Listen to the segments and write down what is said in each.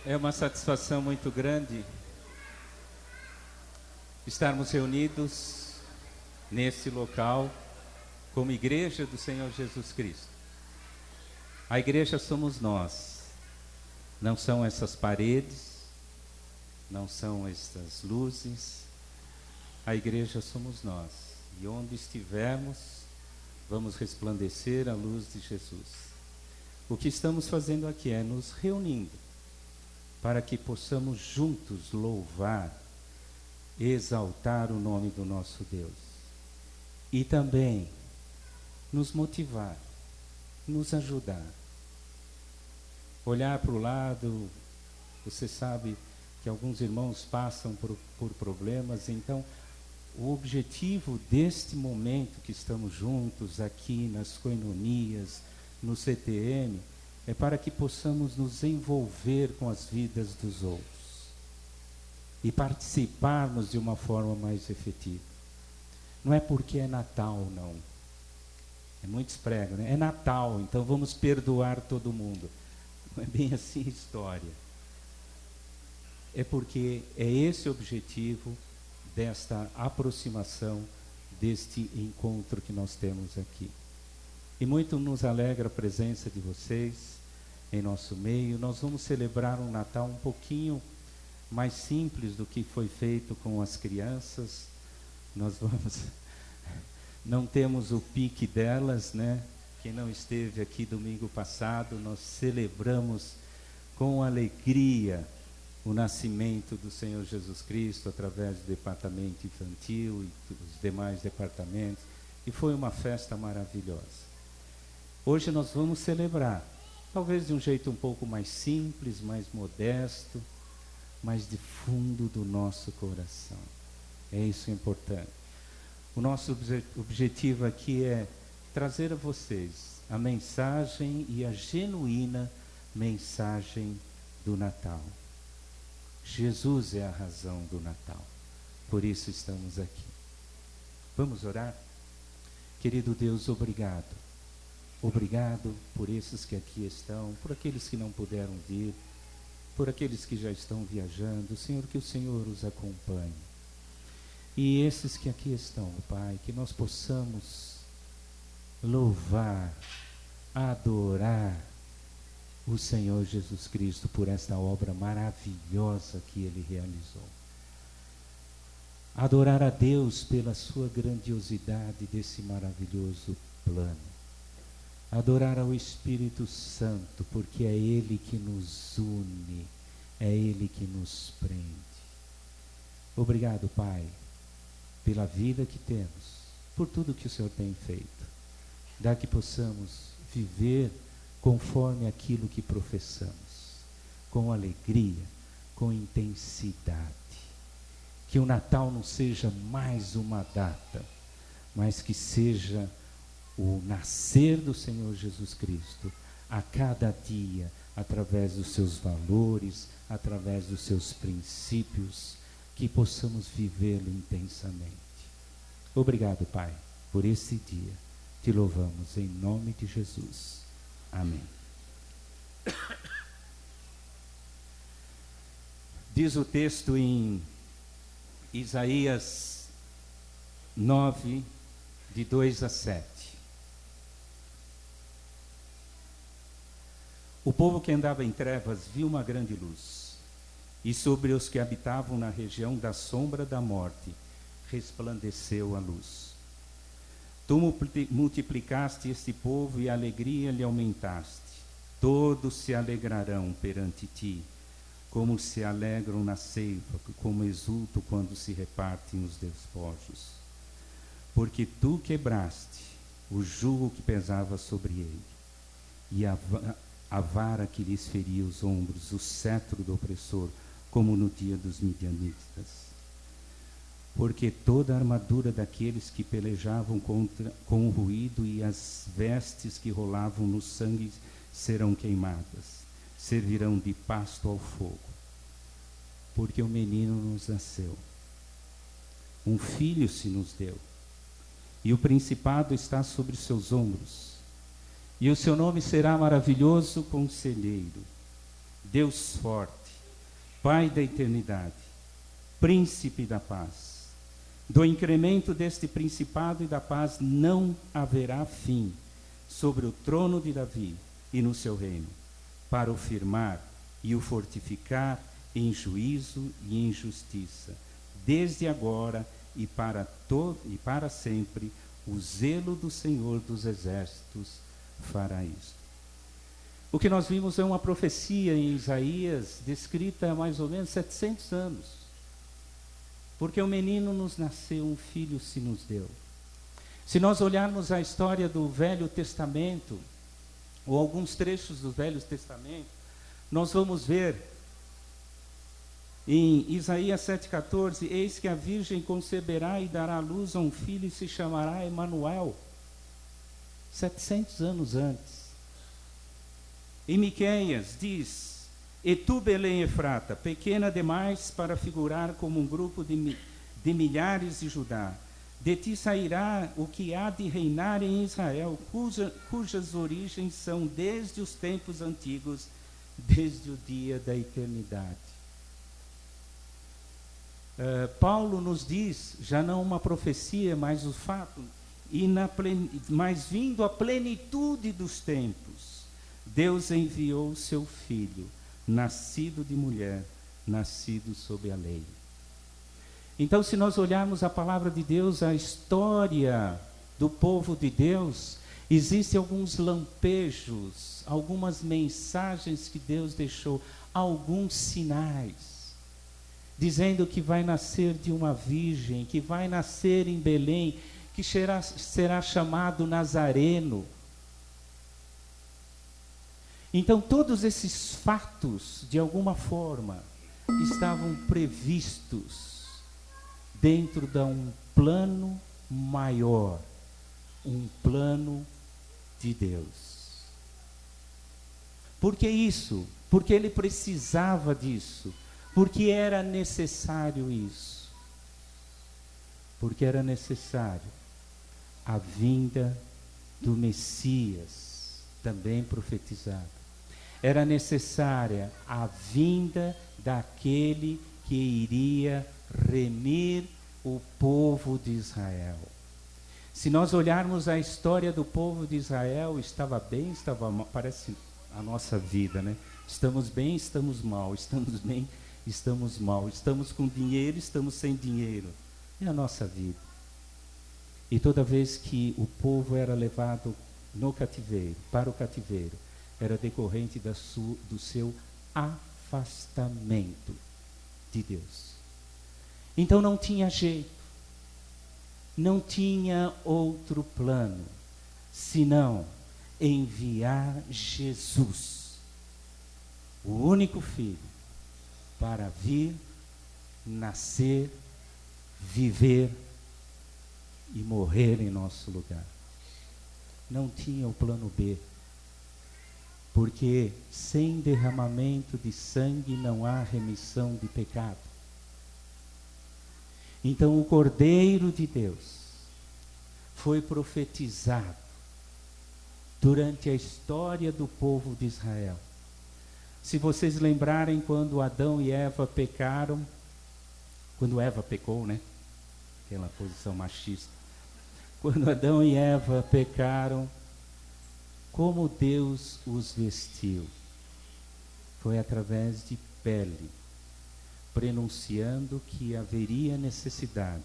É uma satisfação muito grande estarmos reunidos nesse local como Igreja do Senhor Jesus Cristo. A igreja somos nós, não são essas paredes, não são estas luzes. A igreja somos nós, e onde estivermos, vamos resplandecer a luz de Jesus. O que estamos fazendo aqui é nos reunindo para que possamos juntos louvar, exaltar o nome do nosso Deus e também nos motivar, nos ajudar. Olhar para o lado, você sabe que alguns irmãos passam por problemas, então o objetivo deste momento que estamos juntos aqui nas coinonias, no CTM, é para que possamos nos envolver com as vidas dos outros e participarmos de uma forma mais efetiva. Não é porque é Natal, não. É muitos pregam, né? É Natal, então vamos perdoar todo mundo. Não é bem assim a história. É porque é esse o objetivo desta aproximação, deste encontro que nós temos aqui. E muito nos alegra a presença de vocês em nosso meio. Nós vamos celebrar um Natal um pouquinho mais simples do que foi feito com as crianças. Nós vamos... Não temos o pique delas, né? Quem não esteve aqui domingo passado, nós celebramos com alegria o nascimento do Senhor Jesus Cristo através do departamento infantil e dos demais departamentos. E foi uma festa maravilhosa. Hoje nós vamos celebrar, talvez de um jeito um pouco mais simples, mais modesto, mas de fundo do nosso coração. É isso importante. O nosso objetivo aqui é trazer a vocês a mensagem e a genuína mensagem do Natal. Jesus é a razão do Natal. Por isso estamos aqui. Vamos orar? Querido Deus, obrigado. Obrigado por esses que aqui estão, por aqueles que não puderam vir, por aqueles que já estão viajando. Senhor, que o Senhor os acompanhe. E esses que aqui estão, Pai, que nós possamos louvar, adorar o Senhor Jesus Cristo por esta obra maravilhosa que Ele realizou. Adorar a Deus pela sua grandiosidade desse maravilhoso plano. Adorar ao Espírito Santo, porque é Ele que nos une, é Ele que nos prende. Obrigado, Pai, pela vida que temos, por tudo que o Senhor tem feito. Dá que possamos viver conforme aquilo que professamos, com alegria, com intensidade. Que o Natal não seja mais uma data, mas que seja o nascer do Senhor Jesus Cristo a cada dia, através dos seus valores, através dos seus princípios, que possamos vivê-lo intensamente. Obrigado, Pai, por esse dia. Te louvamos em nome de Jesus. Amém. Diz o texto em Isaías 9, de 2 a 7. O povo que andava em trevas viu uma grande luz, e sobre os que habitavam na região da sombra da morte resplandeceu a luz. Tu multiplicaste este povo e a alegria lhe aumentaste. Todos se alegrarão perante ti, como se alegram na ceifa, como exultam quando se repartem os despojos. Porque tu quebraste o jugo que pesava sobre ele, e a vara que lhes feria os ombros, o cetro do opressor, como no dia dos midianitas. Porque toda a armadura daqueles que pelejavam com o ruído e as vestes que rolavam no sangue serão queimadas, servirão de pasto ao fogo. Porque o menino nos nasceu, um filho se nos deu, e o principado está sobre seus ombros, e o seu nome será maravilhoso conselheiro, Deus forte, Pai da eternidade, príncipe da paz. Do incremento deste principado e da paz não haverá fim sobre o trono de Davi e no seu reino, para o firmar e o fortificar em juízo e em justiça, desde agora e para sempre. O zelo do Senhor dos Exércitos fará isso. O que nós vimos é uma profecia em Isaías, descrita há mais ou menos 700 anos. Porque um menino nos nasceu, um filho se nos deu. Se nós olharmos a história do Velho Testamento, ou alguns trechos do Velho Testamento, nós vamos ver em Isaías 7,14, eis que a virgem conceberá e dará à luz a um filho e se chamará Emanuel. 700 anos antes. Em Miqueias diz, e tu, Belém Efrata, pequena demais para figurar como um grupo de milhares de Judá, de ti sairá o que há de reinar em Israel, cujas origens são desde os tempos antigos, desde o dia da eternidade. Paulo nos diz, já não uma profecia, mas o fato, mas vindo a plenitude dos tempos, Deus enviou o seu Filho, nascido de mulher, nascido sob a lei. Então, se nós olharmos a palavra de Deus, a história do povo de Deus, existem alguns lampejos, algumas mensagens que Deus deixou, alguns sinais, dizendo que vai nascer de uma virgem, que vai nascer em Belém, que será chamado Nazareno. Então, todos esses fatos, de alguma forma, estavam previstos dentro de um plano maior, um plano de Deus. Por que isso? Porque ele precisava disso. Porque era necessário isso. Porque era necessário a vinda do Messias, também profetizado. Era necessária a vinda daquele que iria remir o povo de Israel. Se nós olharmos a história do povo de Israel, estava bem, estava mal, parece a nossa vida, né? Estamos bem, estamos mal, estamos bem, estamos mal, estamos com dinheiro, estamos sem dinheiro. É a nossa vida. E toda vez que o povo era levado no cativeiro, para o cativeiro, era decorrente do seu afastamento de Deus. Então não tinha jeito, não tinha outro plano, senão enviar Jesus, o único Filho, para vir, nascer, viver e morrer em nosso lugar. Não tinha o plano B, porque sem derramamento de sangue não há remissão de pecado. Então o Cordeiro de Deus foi profetizado durante a história do povo de Israel. Se vocês lembrarem, quando Adão e Eva pecaram, quando Eva pecou, né? Aquela posição machista. Quando Adão e Eva pecaram, como Deus os vestiu? Foi através de pele, prenunciando que haveria necessidade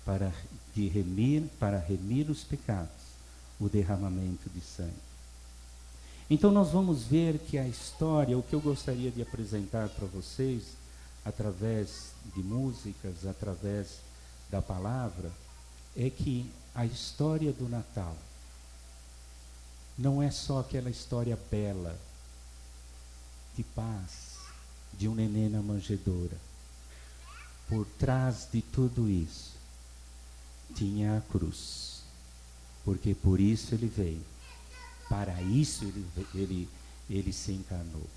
para remir os pecados, o derramamento de sangue. Então nós vamos ver que a história, o que eu gostaria de apresentar para vocês, através de músicas, através da palavra, é que a história do Natal não é só aquela história bela, de paz, de um neném na manjedoura. Por trás de tudo isso, tinha a cruz. Porque por isso ele veio. Para isso ele se encarnou.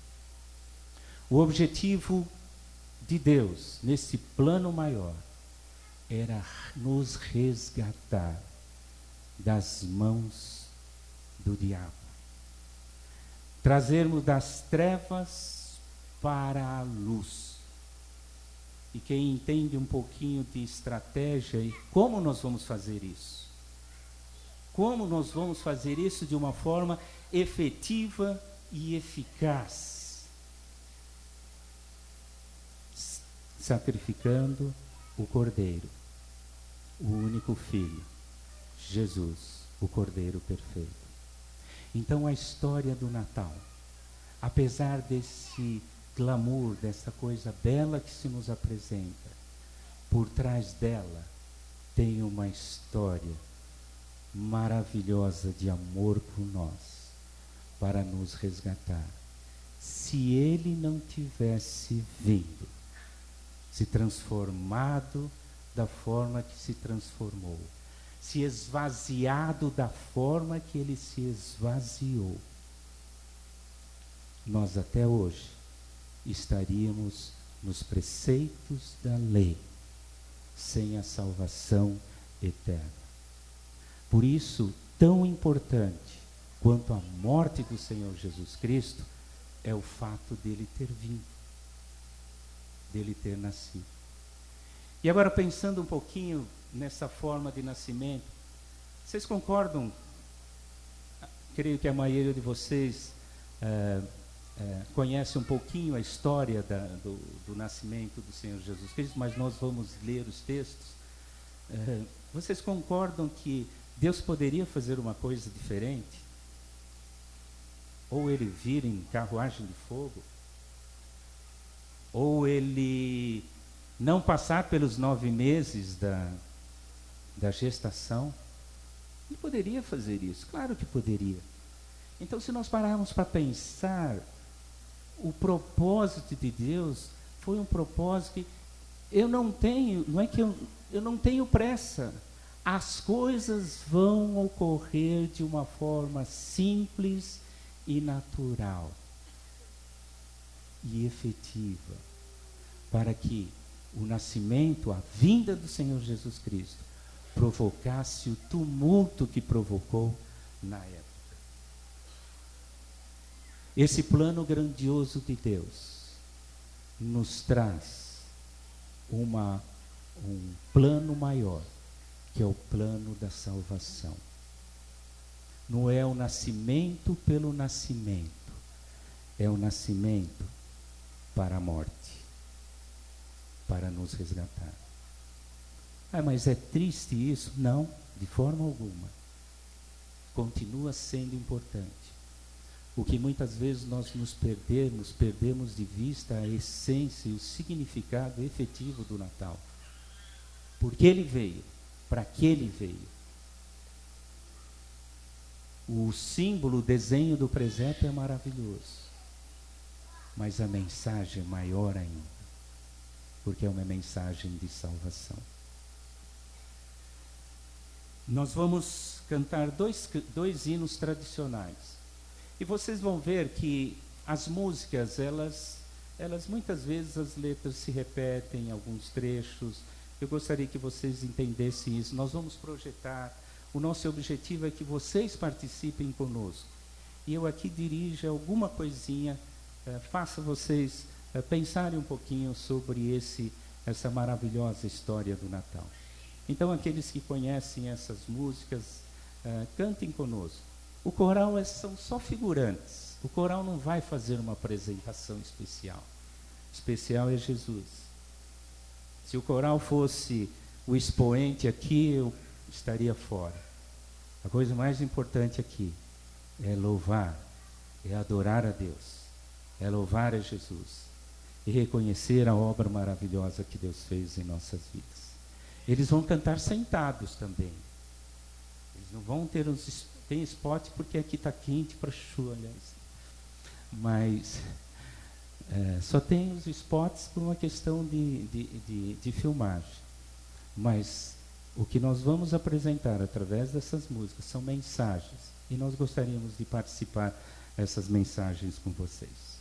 O objetivo de Deus, nesse plano maior, era nos resgatar das mãos do diabo. Trazermos das trevas para a luz. e quem entende um pouquinho de estratégia, e como nós vamos fazer isso? Como nós vamos fazer isso de uma forma efetiva e eficaz? Sacrificando o Cordeiro, o único Filho, Jesus, o Cordeiro perfeito. Então a história do Natal, apesar desse glamour, dessa coisa bela que se nos apresenta, por trás dela tem uma história maravilhosa de amor por nós, para nos resgatar. Se ele não tivesse vindo, se transformado da forma que se transformou, se esvaziado da forma que ele se esvaziou, nós até hoje estaríamos nos preceitos da lei, sem a salvação eterna. Por isso, tão importante quanto a morte do Senhor Jesus Cristo é o fato dele ter vindo, dele ter nascido. E agora, pensando um pouquinho nessa forma de nascimento, vocês concordam? Creio que a maioria de vocês conhece um pouquinho a história do nascimento do Senhor Jesus Cristo, mas nós vamos ler os textos. Vocês concordam que Deus poderia fazer uma coisa diferente? Ou ele vir em carruagem de fogo? Ou ele não passar pelos 9 meses da gestação? Ele poderia fazer isso, claro que poderia. Então, se nós pararmos para pensar, o propósito de Deus foi um propósito que eu não tenho, não é que eu não tenho pressa. As coisas vão ocorrer de uma forma simples e natural e efetiva, para que o nascimento, a vinda do Senhor Jesus Cristo, provocasse o tumulto que provocou na época. Esse plano grandioso de Deus nos traz um plano maior, que é o plano da salvação. Não é o nascimento pelo nascimento, é o nascimento para a morte, para nos resgatar. Mas é triste isso? Não, de forma alguma. Continua sendo importante. O que muitas vezes nós perdemos de vista a essência e o significado efetivo do Natal. Porque ele veio, para que ele veio. O símbolo, o desenho do presépio é maravilhoso, mas a mensagem é maior ainda, porque é uma mensagem de salvação. Nós vamos cantar dois hinos tradicionais. E vocês vão ver que as músicas, elas muitas vezes as letras se repetem em alguns trechos. Eu gostaria que vocês entendessem isso. Nós vamos projetar, o nosso objetivo é que vocês participem conosco. E eu aqui dirijo alguma coisinha, faça vocês pensarem um pouquinho sobre essa maravilhosa história do Natal. Então, aqueles que conhecem essas músicas, cantem conosco. O coral são só figurantes. O coral não vai fazer uma apresentação especial. O especial é Jesus. Se o coral fosse o expoente aqui, eu estaria fora. A coisa mais importante aqui é louvar, é adorar a Deus, é louvar a Jesus e reconhecer a obra maravilhosa que Deus fez em nossas vidas. Eles vão cantar sentados também. Eles não vão ter tem spot porque aqui está quente para chuva, aliás. Mas só tem os spots por uma questão de filmagem. Mas o que nós vamos apresentar através dessas músicas são mensagens. E nós gostaríamos de participar dessas mensagens com vocês.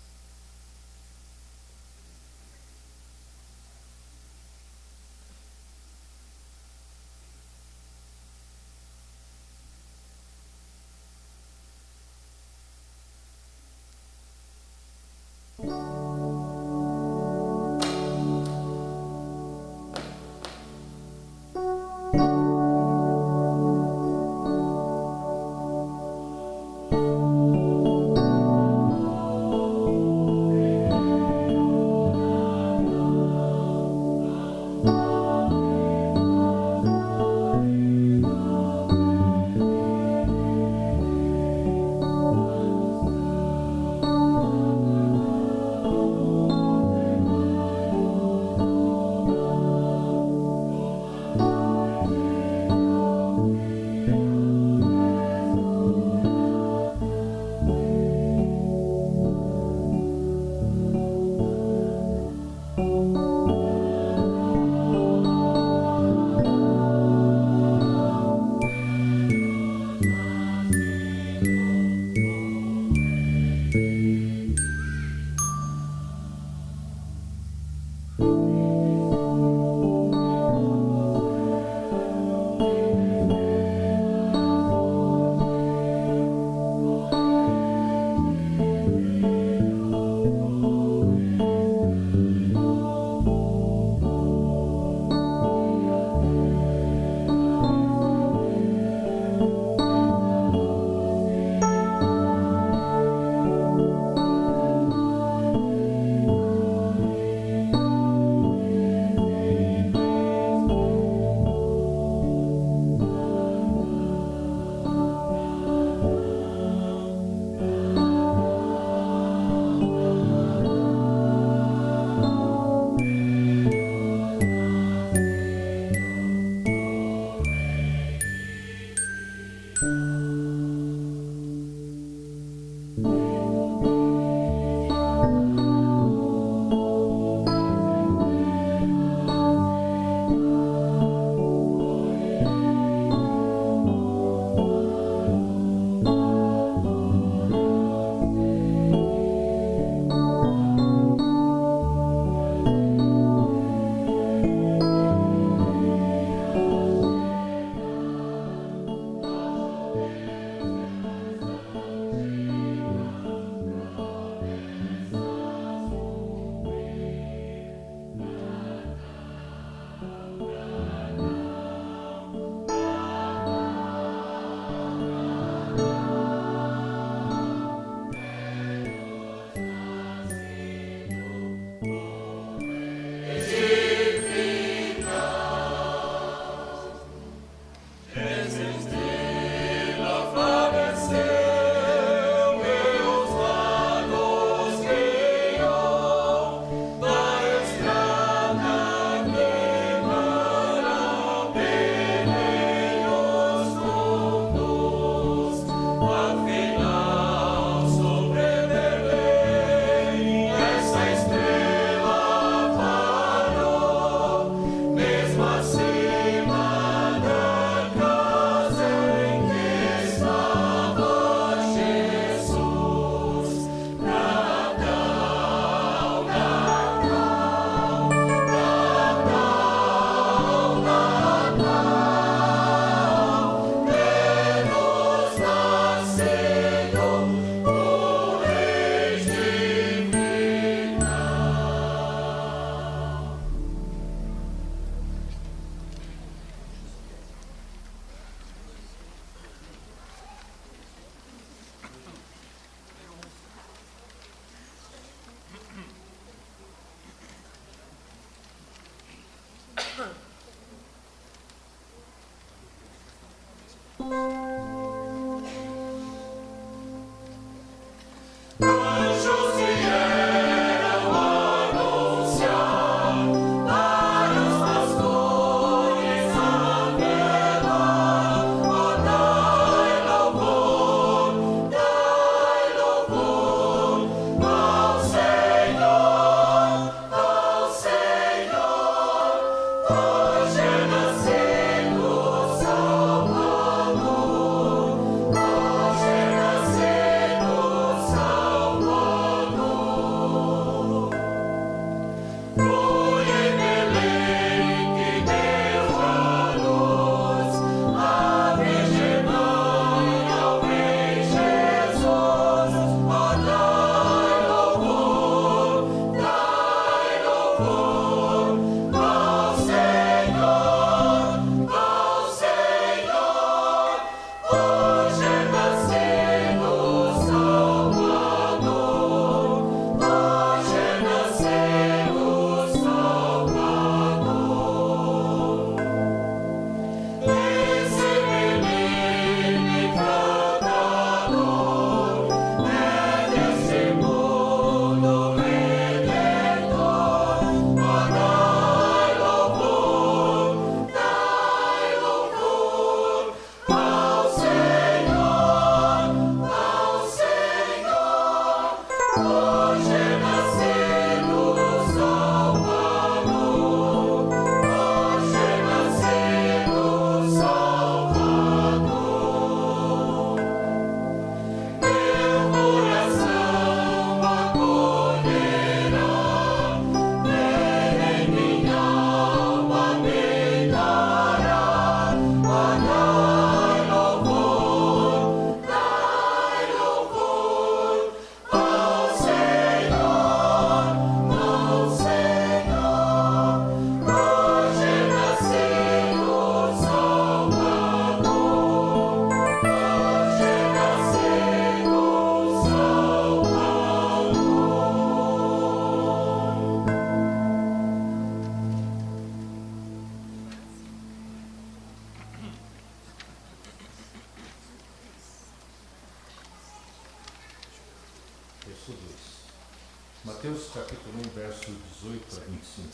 Mateus capítulo 1, verso 18 a 25.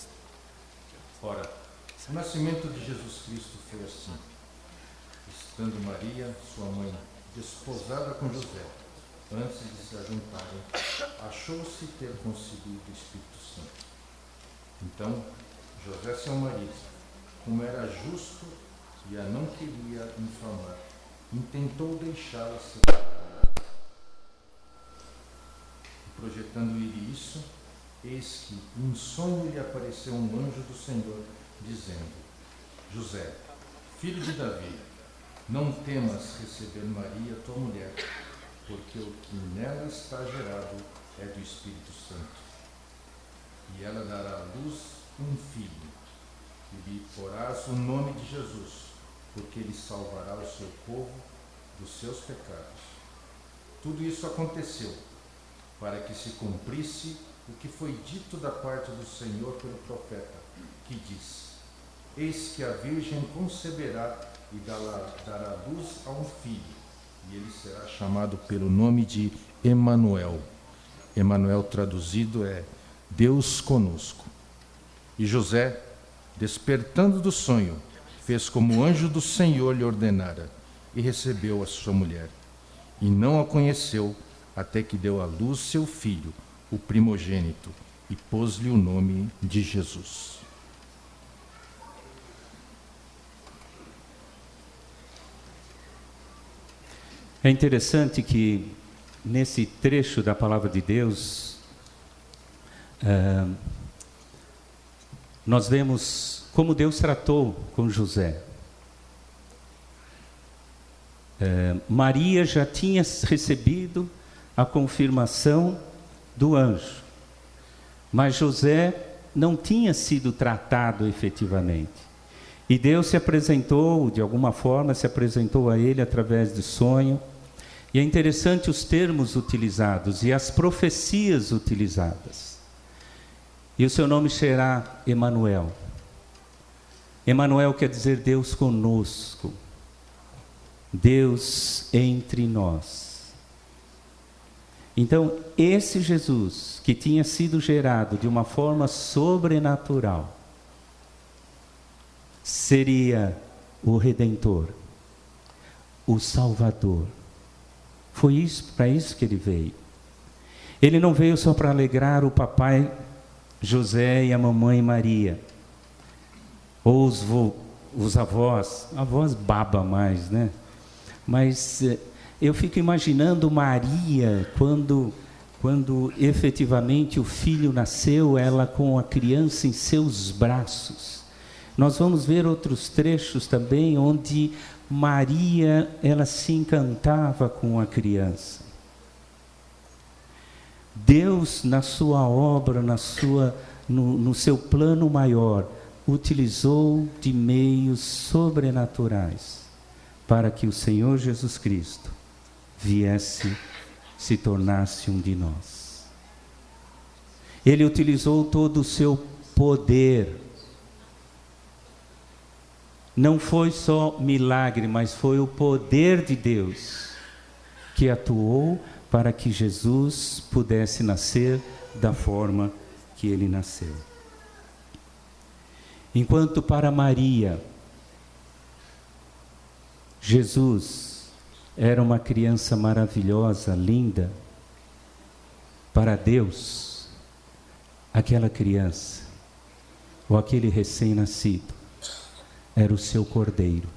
Ora, o nascimento de Jesus Cristo foi assim. Estando Maria, sua mãe, desposada com José, antes de se ajuntarem, achou-se ter concebido o Espírito Santo. Então, José, seu marido, como era justo e a não queria infamar, intentou deixá-la separada. Projetando ir isso, eis que em sonho lhe apareceu um anjo do Senhor, dizendo: José, filho de Davi, não temas receber Maria, tua mulher, porque o que nela está gerado é do Espírito Santo. E ela dará à luz um filho, e lhe porás o nome de Jesus, porque ele salvará o seu povo dos seus pecados. Tudo isso aconteceu para que se cumprisse o que foi dito da parte do Senhor pelo profeta, que diz: Eis que a Virgem conceberá e dará luz a um filho, e ele será chamado pelo nome de Emanuel. Emanuel traduzido é Deus conosco. E José, despertando do sonho, fez como o anjo do Senhor lhe ordenara, e recebeu a sua mulher. E não a conheceu, até que deu à luz seu filho, o primogênito, e pôs-lhe o nome de Jesus. É interessante que nesse trecho da palavra de Deus, nós vemos como Deus tratou com José. Maria já tinha recebido a confirmação do anjo, mas José não tinha sido tratado efetivamente. E Deus se apresentou, de alguma forma, se apresentou a ele através de sonho. E é interessante os termos utilizados e as profecias utilizadas. E o seu nome será Emanuel. Emanuel quer dizer Deus conosco. Deus entre nós. Então, esse Jesus, que tinha sido gerado de uma forma sobrenatural, seria o Redentor, o Salvador. Foi isso, para isso que ele veio. Ele não veio só para alegrar o papai José e a mamãe Maria, ou os avós. Avós baba mais, né? Mas eu fico imaginando Maria, quando efetivamente o filho nasceu, ela com a criança em seus braços. Nós vamos ver outros trechos também, onde Maria, ela se encantava com a criança. Deus, na sua obra, no seu plano maior, utilizou de meios sobrenaturais para que o Senhor Jesus Cristo viesse, se tornasse um de nós. Ele utilizou todo o seu poder. Não foi só milagre, mas foi o poder de Deus que atuou para que Jesus pudesse nascer da forma que ele nasceu. Enquanto para Maria, Jesus era uma criança maravilhosa, linda, para Deus, aquela criança, ou aquele recém-nascido, era o seu cordeiro.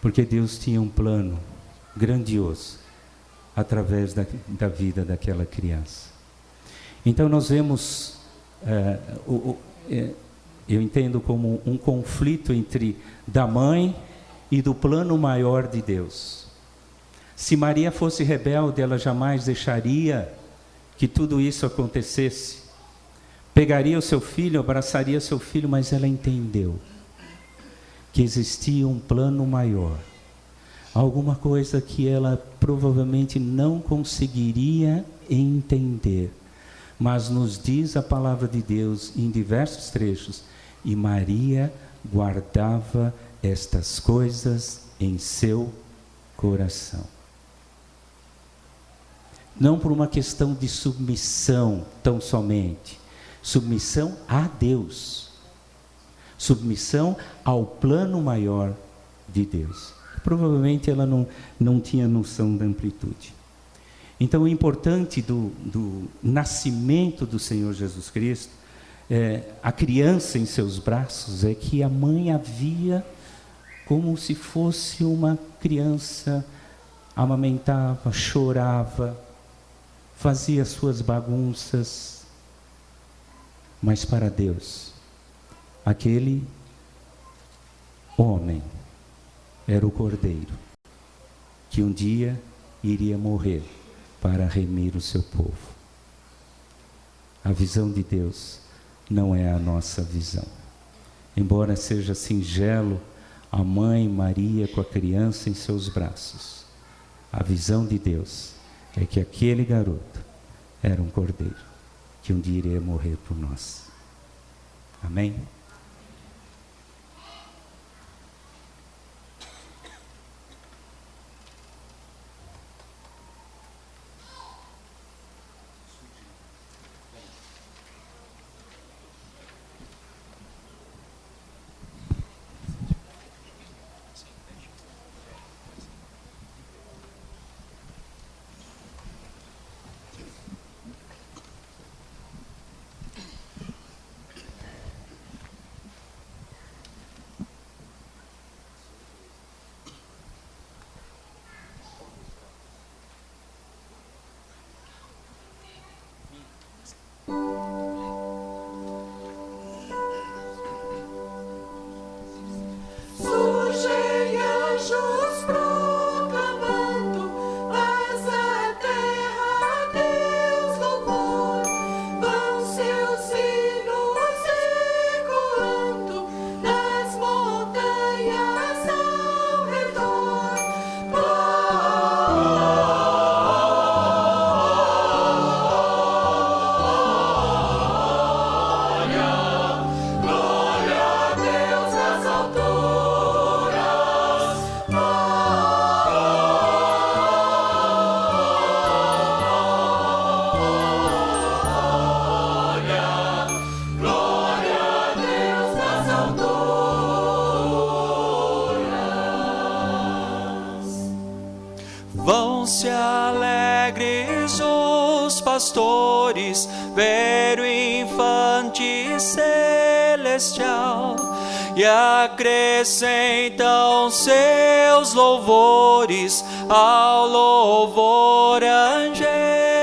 Porque Deus tinha um plano grandioso através da vida daquela criança. Então nós vemos, eu entendo como um conflito entre da mãe e do plano maior de Deus. Se Maria fosse rebelde, ela jamais deixaria que tudo isso acontecesse. Pegaria o seu filho, abraçaria seu filho, mas ela entendeu que existia um plano maior. Alguma coisa que ela provavelmente não conseguiria entender. Mas nos diz a palavra de Deus em diversos trechos, e Maria guardava estas coisas em seu coração. Não por uma questão de submissão tão somente, submissão a Deus, submissão ao plano maior de Deus. Provavelmente ela não tinha noção da amplitude. Então o importante do nascimento do Senhor Jesus Cristo, a criança em seus braços, é que a mãe a via como se fosse uma criança, amamentava, chorava, fazia suas bagunças, mas para Deus, aquele homem era o cordeiro que um dia iria morrer para remir o seu povo. A visão de Deus não é a nossa visão. Embora seja singelo a mãe Maria com a criança em seus braços, a visão de Deus é que aquele garoto era um cordeiro que um dia iria morrer por nós. Amém? Vão-se alegres os pastores ver o infante celestial e acrescentam seus louvores ao louvor angelical.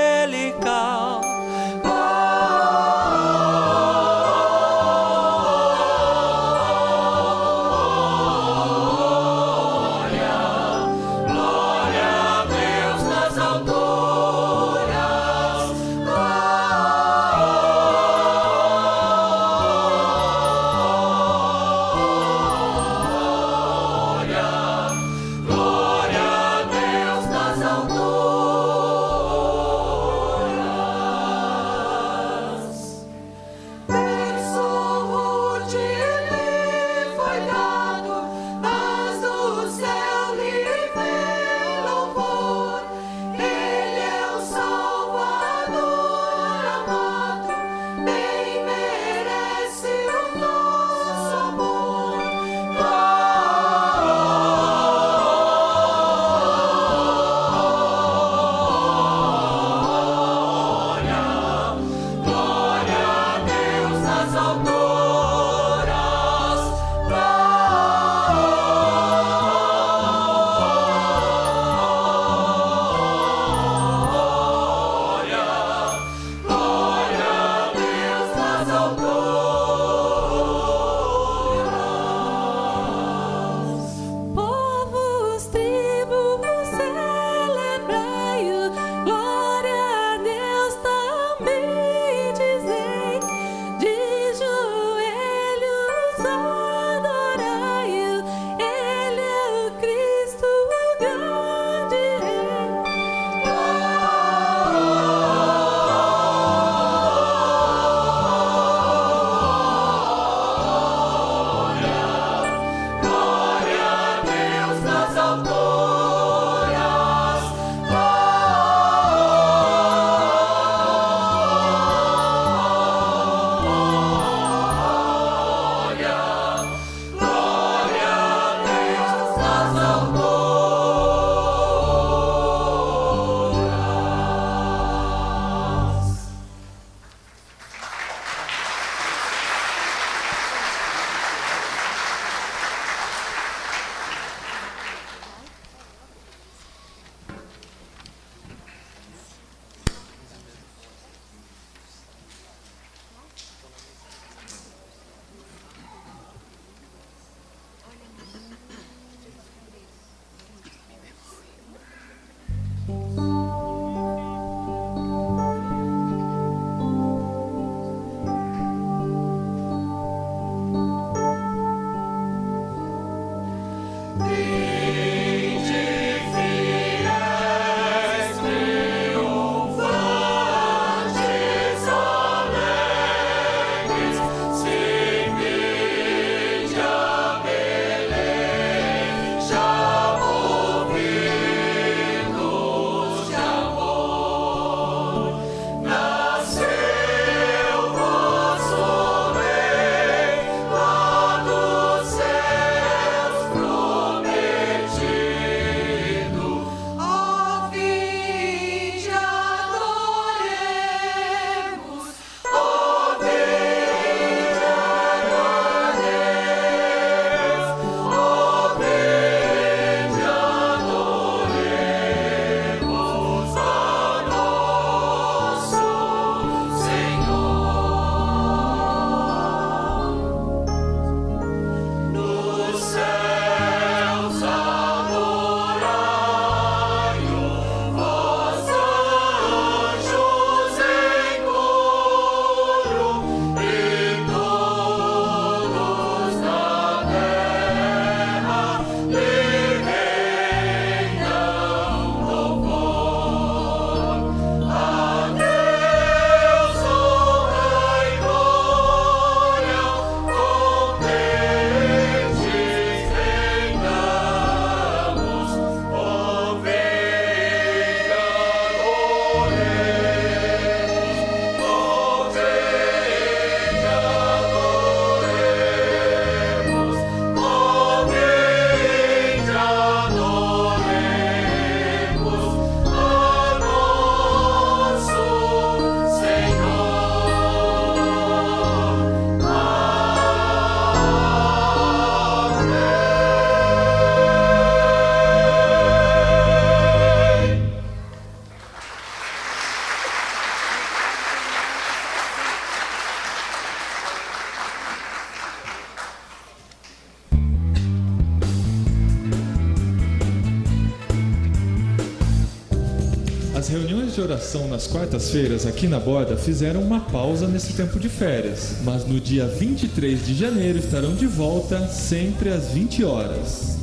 As reuniões de oração nas quartas-feiras aqui na Borda fizeram uma pausa nesse tempo de férias, mas no dia 23 de janeiro estarão de volta, sempre às 20 horas.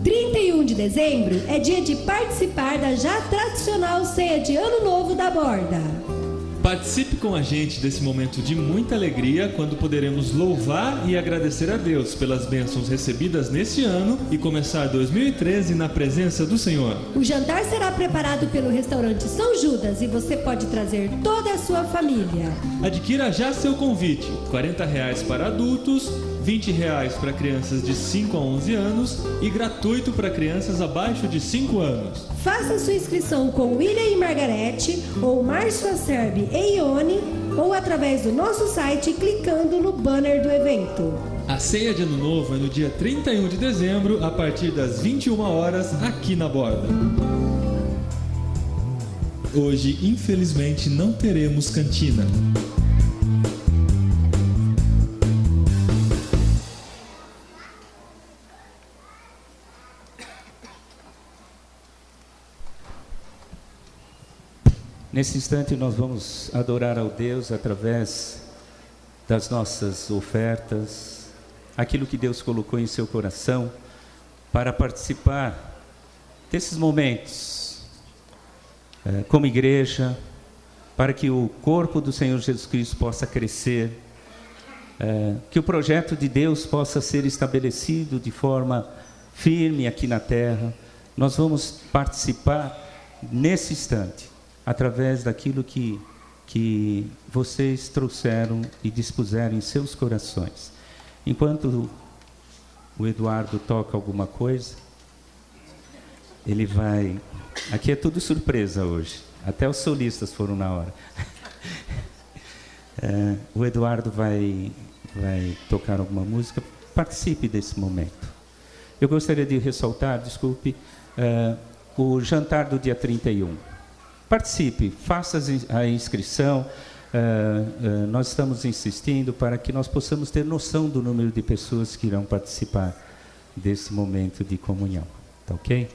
31 de dezembro é dia de participar da já tradicional ceia de Ano Novo da Borda. Participe com a gente desse momento de muita alegria, quando poderemos louvar e agradecer a Deus pelas bênçãos recebidas neste ano e começar 2013 na presença do Senhor. O jantar será preparado pelo restaurante São Judas e você pode trazer toda a sua família. Adquira já seu convite, R$40 para adultos, R$20 para crianças de 5 a 11 anos e gratuito para crianças abaixo de 5 anos. Faça sua inscrição com William e Margarete, ou Márcio Acerbi e Ione, ou através do nosso site clicando no banner do evento. A ceia de Ano Novo é no dia 31 de dezembro, a partir das 21 horas, aqui na Borda. Hoje, infelizmente, não teremos cantina. Nesse instante nós vamos adorar ao Deus através das nossas ofertas, aquilo que Deus colocou em seu coração para participar desses momentos como igreja, para que o corpo do Senhor Jesus Cristo possa crescer, que o projeto de Deus possa ser estabelecido de forma firme aqui na terra. Nós vamos participar nesse instante através daquilo que vocês trouxeram e dispuseram em seus corações. Enquanto o Eduardo toca alguma coisa, ele vai... Aqui é tudo surpresa hoje, até os solistas foram na hora. O Eduardo vai tocar alguma música. Participe desse momento. Eu gostaria de ressaltar, desculpe, o jantar do dia 31. Participe, faça a inscrição. Nós estamos insistindo para que nós possamos ter noção do número de pessoas que irão participar desse momento de comunhão. Tá ok?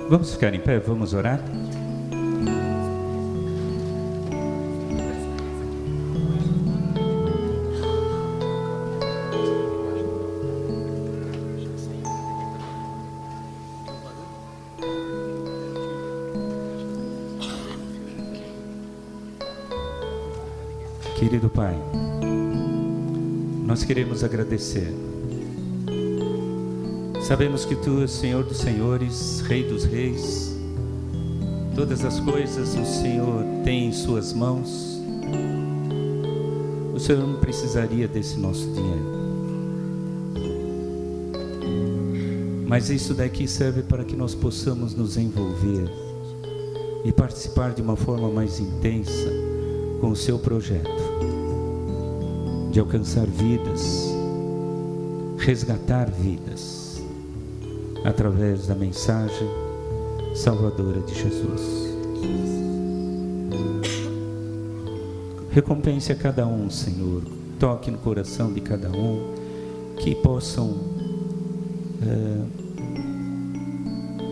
Vamos ficar em pé, vamos orar? Querido Pai, nós queremos agradecer. Sabemos que Tu és Senhor dos Senhores, Rei dos Reis. Todas as coisas o Senhor tem em Suas mãos. O Senhor não precisaria desse nosso dinheiro. Mas isso daqui serve para que nós possamos nos envolver e participar de uma forma mais intensa com o Seu projeto de alcançar vidas, resgatar vidas, através da mensagem salvadora de Jesus. Recompense a cada um, Senhor. Toque no coração de cada um, que possam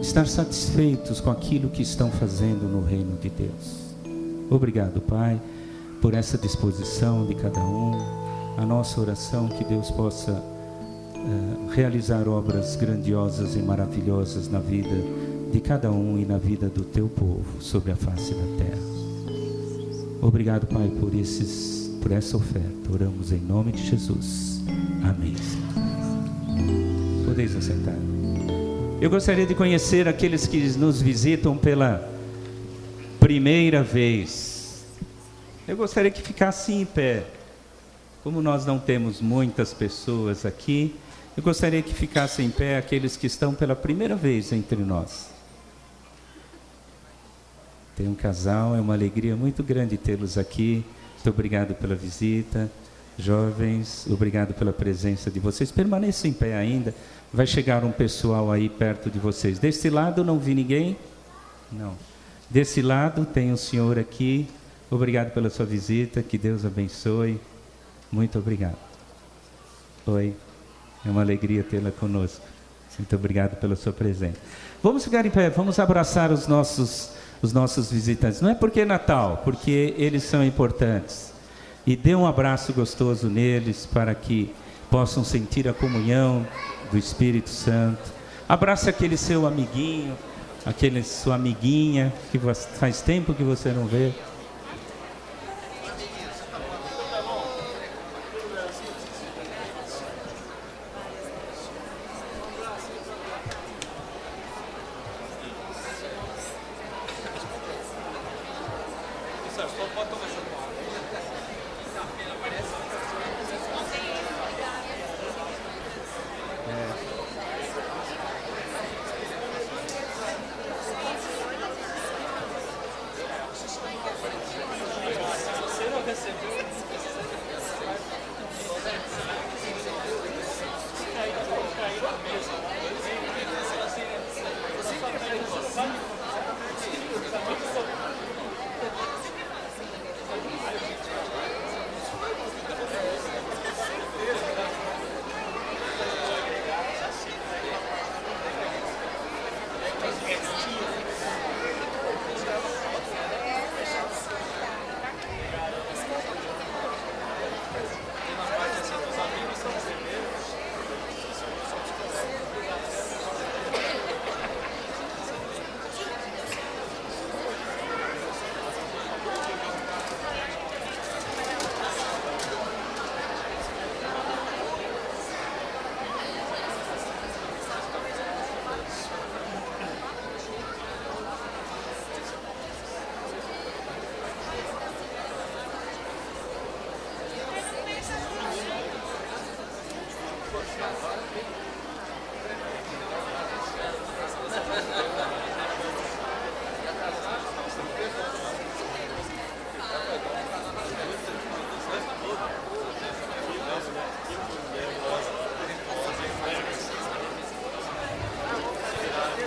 estar satisfeitos com aquilo que estão fazendo no reino de Deus. Obrigado, Pai, por essa disposição de cada um. A nossa oração, que Deus possa realizar obras grandiosas e maravilhosas na vida de cada um e na vida do teu povo sobre a face da terra. Obrigado, Pai, por essa oferta. Oramos em nome de Jesus. Amém. Podeis assentar. Eu gostaria de conhecer aqueles que nos visitam pela primeira vez. Eu gostaria que ficassem em pé. Como nós não temos muitas pessoas aqui, eu gostaria que ficassem em pé aqueles que estão pela primeira vez entre nós. Tem um casal, é uma alegria muito grande tê-los aqui. Muito obrigado pela visita. Jovens, obrigado pela presença de vocês. Permaneçam em pé ainda. Vai chegar um pessoal aí perto de vocês. Desse lado não vi ninguém? Não. Desse lado tem um senhor aqui. Obrigado pela sua visita. Que Deus abençoe. Muito obrigado. Oi. É uma alegria tê-la conosco. Muito obrigado pela sua presença. Vamos ficar em pé. Vamos abraçar os nossos visitantes. Não é porque é Natal, porque eles são importantes. E dê um abraço gostoso neles para que possam sentir a comunhão do Espírito Santo. Abraça aquele seu amiguinho, aquele sua amiguinha que faz tempo que você não vê.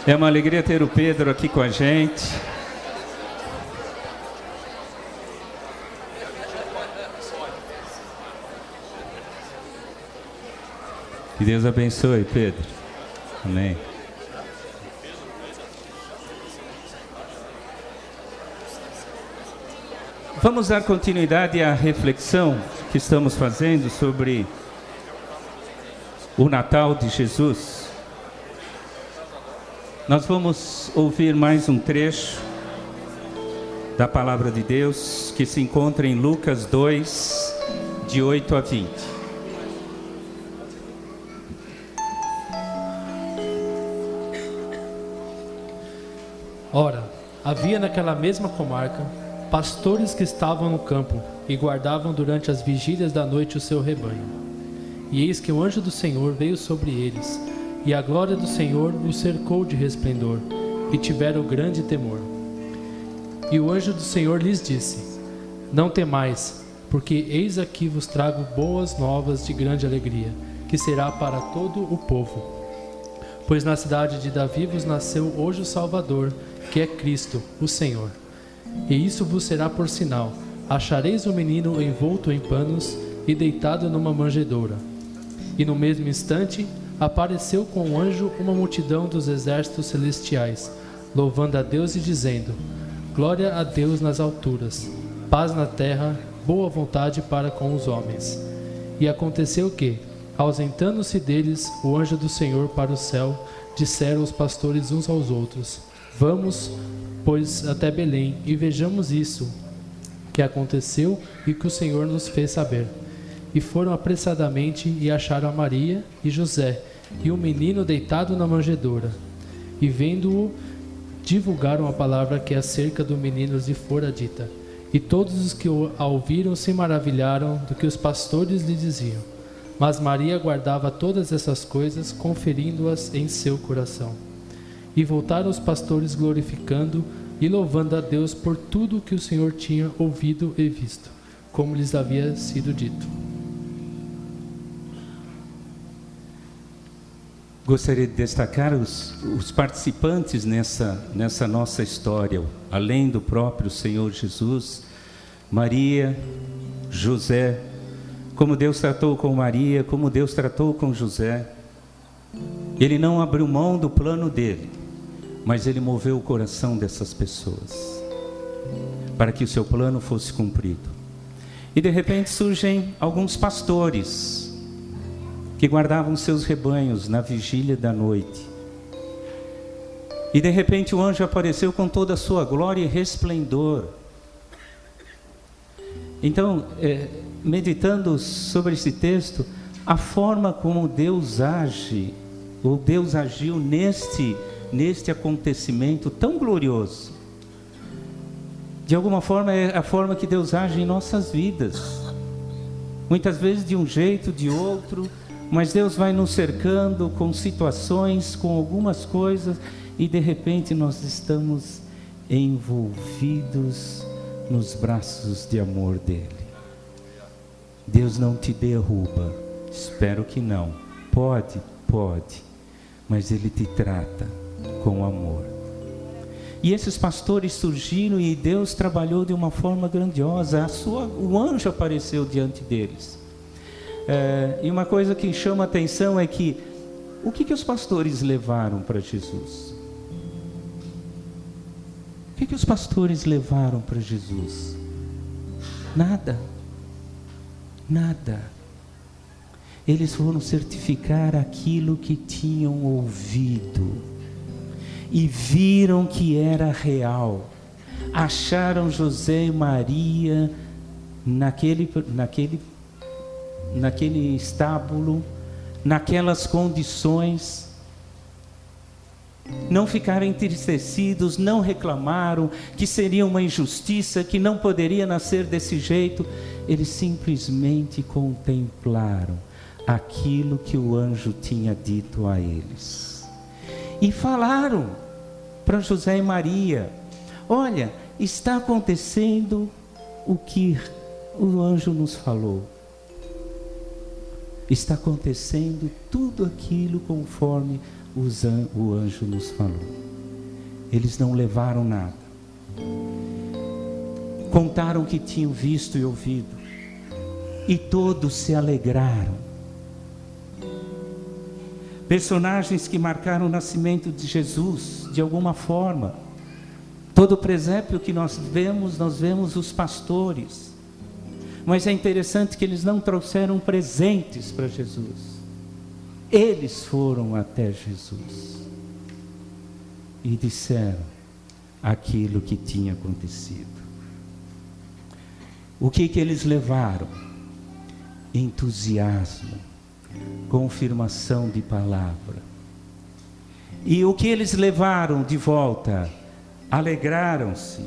É uma alegria ter o Pedro aqui com a gente. Que Deus abençoe, Pedro. Amém. Vamos dar continuidade à reflexão que estamos fazendo sobre o Natal de Jesus. Nós vamos ouvir mais um trecho da Palavra de Deus que se encontra em Lucas 2, de 8 a 20. Ora, havia naquela mesma comarca pastores que estavam no campo e guardavam durante as vigílias da noite o seu rebanho. E eis que o anjo do Senhor veio sobre eles, e a glória do Senhor os cercou de resplendor, e tiveram grande temor. E o anjo do Senhor lhes disse: Não temais, porque eis aqui vos trago boas novas de grande alegria, que será para todo o povo. Pois na cidade de Davi vos nasceu hoje o Salvador, que é Cristo, o Senhor. E isso vos será por sinal: achareis o menino envolto em panos e deitado numa manjedoura. E no mesmo instante apareceu com o anjo uma multidão dos exércitos celestiais, louvando a Deus e dizendo: Glória a Deus nas alturas, paz na terra, boa vontade para com os homens. E aconteceu que, Ausentando-se deles o anjo do Senhor para o céu, disseram os pastores uns aos outros: Vamos, pois, até Belém e vejamos isso que aconteceu e que o Senhor nos fez saber. E foram apressadamente e acharam a Maria e José e o menino deitado na manjedoura. E vendo-o, divulgaram a palavra que acerca do menino lhe fora dita. E todos os que a ouviram se maravilharam do que os pastores lhe diziam. Mas Maria guardava todas essas coisas, conferindo-as em seu coração. E voltaram os pastores glorificando e louvando a Deus por tudo o que o Senhor tinha ouvido e visto, como lhes havia sido dito. Gostaria de destacar os participantes nessa nossa história, além do próprio Senhor Jesus, Maria, José, como Deus tratou com Maria, como Deus tratou com José. Ele não abriu mão do plano dele, mas ele moveu o coração dessas pessoas, para que o seu plano fosse cumprido. E de repente surgem alguns pastores, que guardavam seus rebanhos na vigília da noite. E de repente o anjo apareceu com toda a sua glória e resplendor. Então, meditando sobre esse texto, a forma como Deus age, ou Deus agiu neste acontecimento tão glorioso, de alguma forma é a forma que Deus age em nossas vidas. Muitas vezes de um jeito, de outro, mas Deus vai nos cercando com situações, com algumas coisas, e de repente nós estamos envolvidos nos braços de amor dele. Deus não te derruba, espero que não. Pode, mas ele te trata com amor. E esses pastores surgiram e Deus trabalhou de uma forma grandiosa. O anjo apareceu diante deles. E uma coisa que chama a atenção é que o que os pastores levaram para Jesus? O que os pastores levaram para Jesus? Nada. Eles foram certificar aquilo que tinham ouvido e viram que era real. Acharam José e Maria naquele estábulo, naquelas condições. Não ficaram entristecidos, não reclamaram que seria uma injustiça, que não poderia nascer desse jeito. Eles simplesmente contemplaram aquilo que o anjo tinha dito a eles. E falaram para José e Maria: olha, está acontecendo o que o anjo nos falou. Está acontecendo tudo aquilo conforme o anjo nos falou. Eles não levaram nada. Contaram o que tinham visto e ouvido. E todos se alegraram. Personagens que marcaram o nascimento de Jesus, de alguma forma. Todo o presépio que nós vemos os pastores. Mas é interessante que eles não trouxeram presentes para Jesus. Eles foram até Jesus e disseram aquilo que tinha acontecido. O que eles levaram? Entusiasmo, confirmação de palavra. E o que eles levaram de volta? Alegraram-se,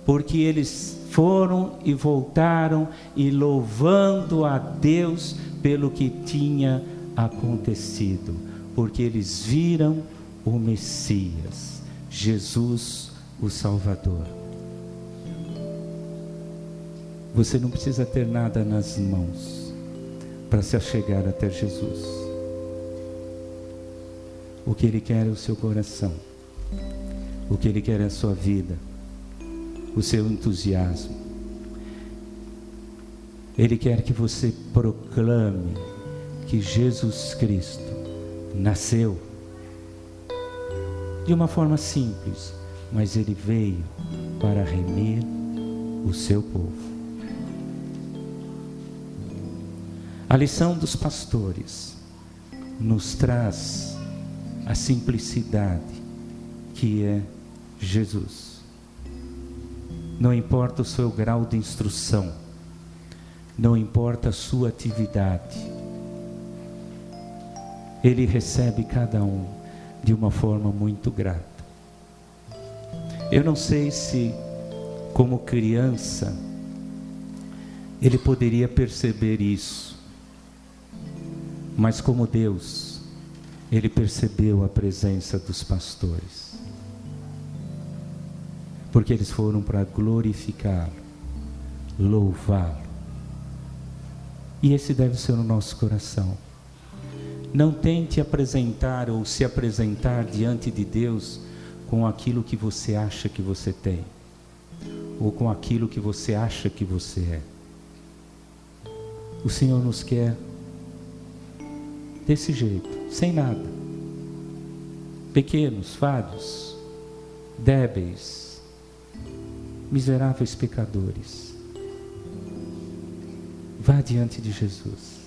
porque eles foram e voltaram e louvando a Deus pelo que tinha acontecido, porque eles viram o Messias, Jesus, o Salvador. Você não precisa ter nada nas mãos para se achegar até Jesus. O que Ele quer é o seu coração. O que Ele quer é a sua vida, o seu entusiasmo. Ele quer que você proclame que Jesus Cristo nasceu de uma forma simples, mas Ele veio para remir o seu povo. A lição dos pastores nos traz a simplicidade que é Jesus. Não importa o seu grau de instrução, não importa a sua atividade, Ele recebe cada um de uma forma muito grata. Eu não sei se, como criança, ele poderia perceber isso, mas como Deus, ele percebeu a presença dos pastores, porque eles foram para glorificá-lo, louvá-lo. E esse deve ser o nosso coração. Não tente apresentar ou se apresentar diante de Deus com aquilo que você acha que você tem, ou com aquilo que você acha que você é. O Senhor nos quer desse jeito, sem nada. Pequenos, falhos, débeis, miseráveis pecadores. Vá diante de Jesus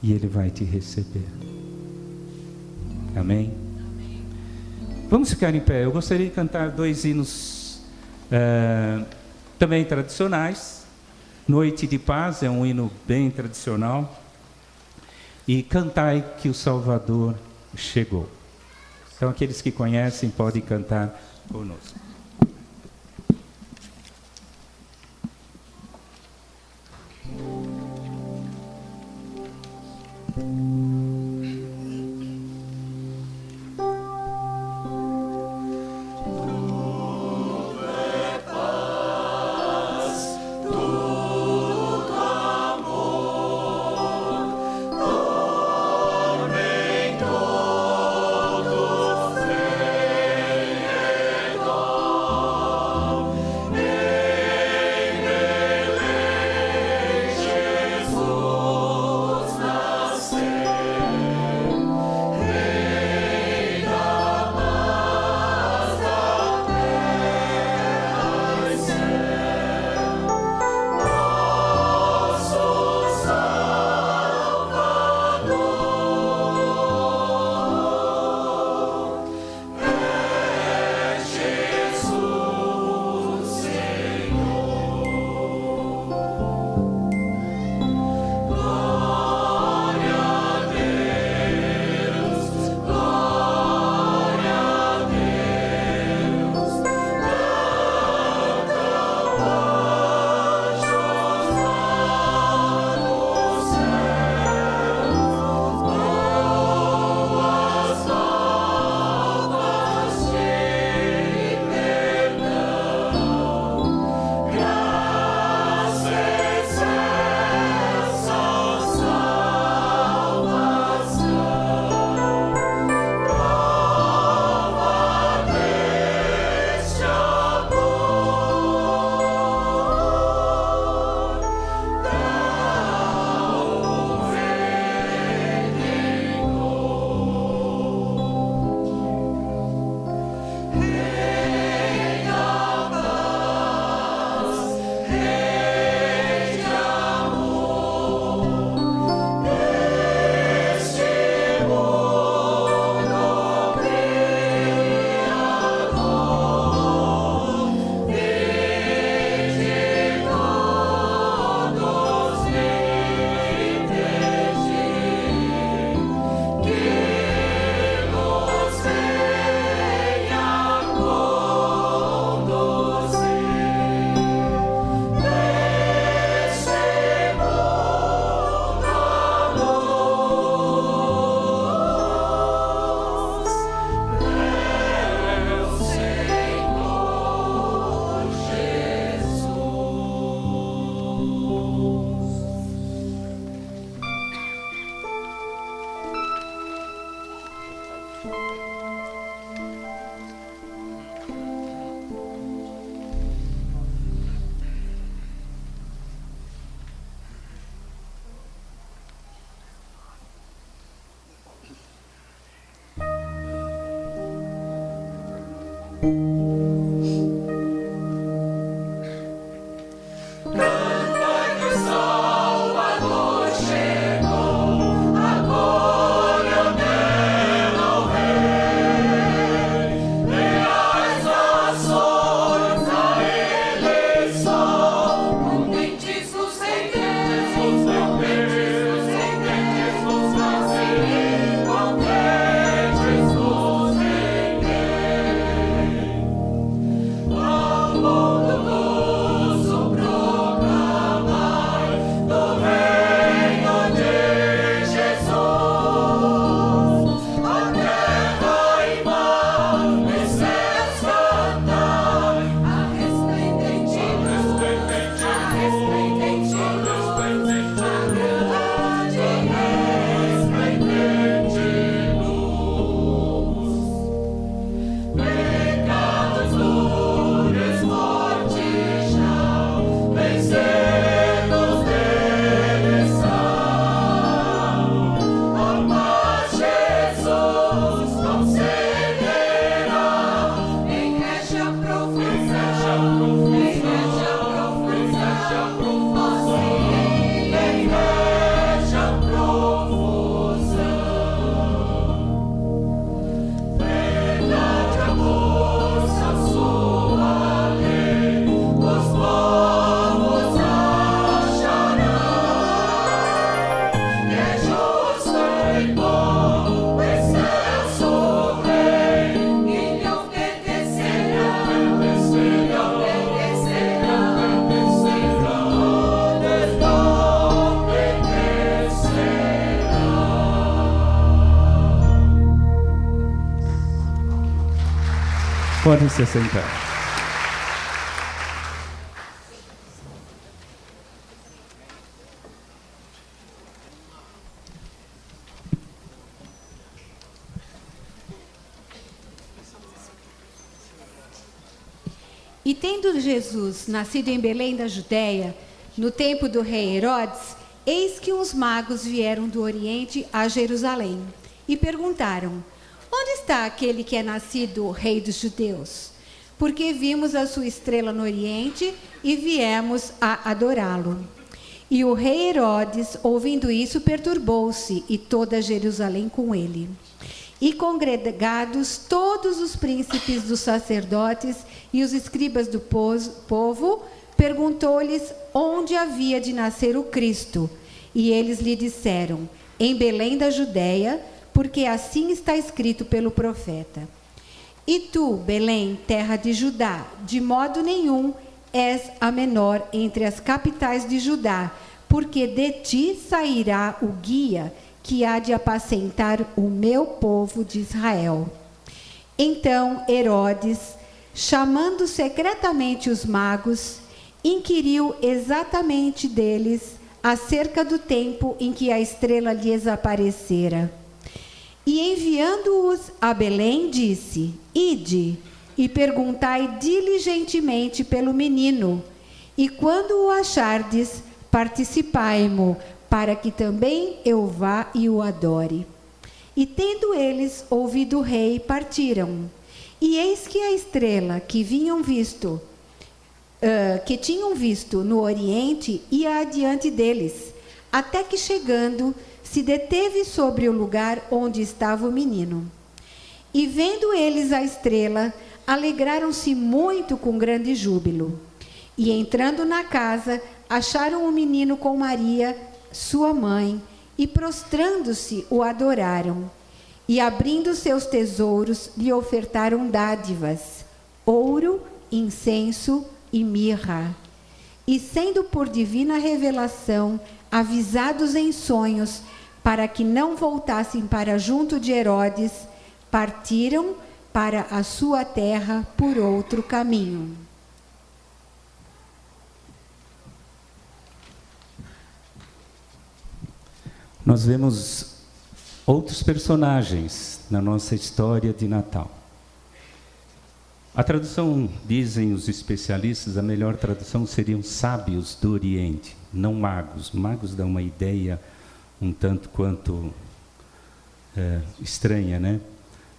e Ele vai te receber. Amém? Vamos ficar em pé. Eu gostaria de cantar 2 hinos também tradicionais. Noite de Paz é um hino bem tradicional. E Cantai que o Salvador chegou. Então aqueles que conhecem podem cantar conosco. Canta que o Salvador chegou. Podem se sentar. E tendo Jesus nascido em Belém da Judéia, no tempo do rei Herodes, eis que uns magos vieram do Oriente a Jerusalém e perguntaram: onde está aquele que é nascido rei dos judeus? Porque vimos a sua estrela no Oriente e viemos a adorá-lo. E o rei Herodes, ouvindo isso, perturbou-se, e toda Jerusalém com ele. E congregados todos os príncipes dos sacerdotes e os escribas do povo, perguntou-lhes onde havia de nascer o Cristo. E eles lhe disseram: em Belém da Judéia, porque assim está escrito pelo profeta. E tu, Belém, terra de Judá, de modo nenhum és a menor entre as capitais de Judá, porque de ti sairá o guia que há de apacentar o meu povo de Israel. Então Herodes, chamando secretamente os magos, inquiriu exatamente deles acerca do tempo em que a estrela lhes aparecera. E enviando-os a Belém, disse: ide e perguntai diligentemente pelo menino, e quando o achardes, participai-mo, para que também eu vá e o adore. E tendo eles ouvido o rei, partiram. E eis que a estrela que tinham visto no Oriente ia adiante deles, até que chegando, se deteve sobre o lugar onde estava o menino. E vendo eles a estrela, alegraram-se muito com grande júbilo. E entrando na casa, acharam o menino com Maria, sua mãe, e prostrando-se o adoraram. E abrindo seus tesouros, lhe ofertaram dádivas, ouro, incenso e mirra. E sendo por divina revelação avisados em sonhos, para que não voltassem para junto de Herodes, partiram para a sua terra por outro caminho. Nós vemos outros personagens na nossa história de Natal. A tradução, dizem os especialistas, a melhor tradução seriam sábios do Oriente, não magos. Magos dá uma ideia um tanto quanto estranha, né?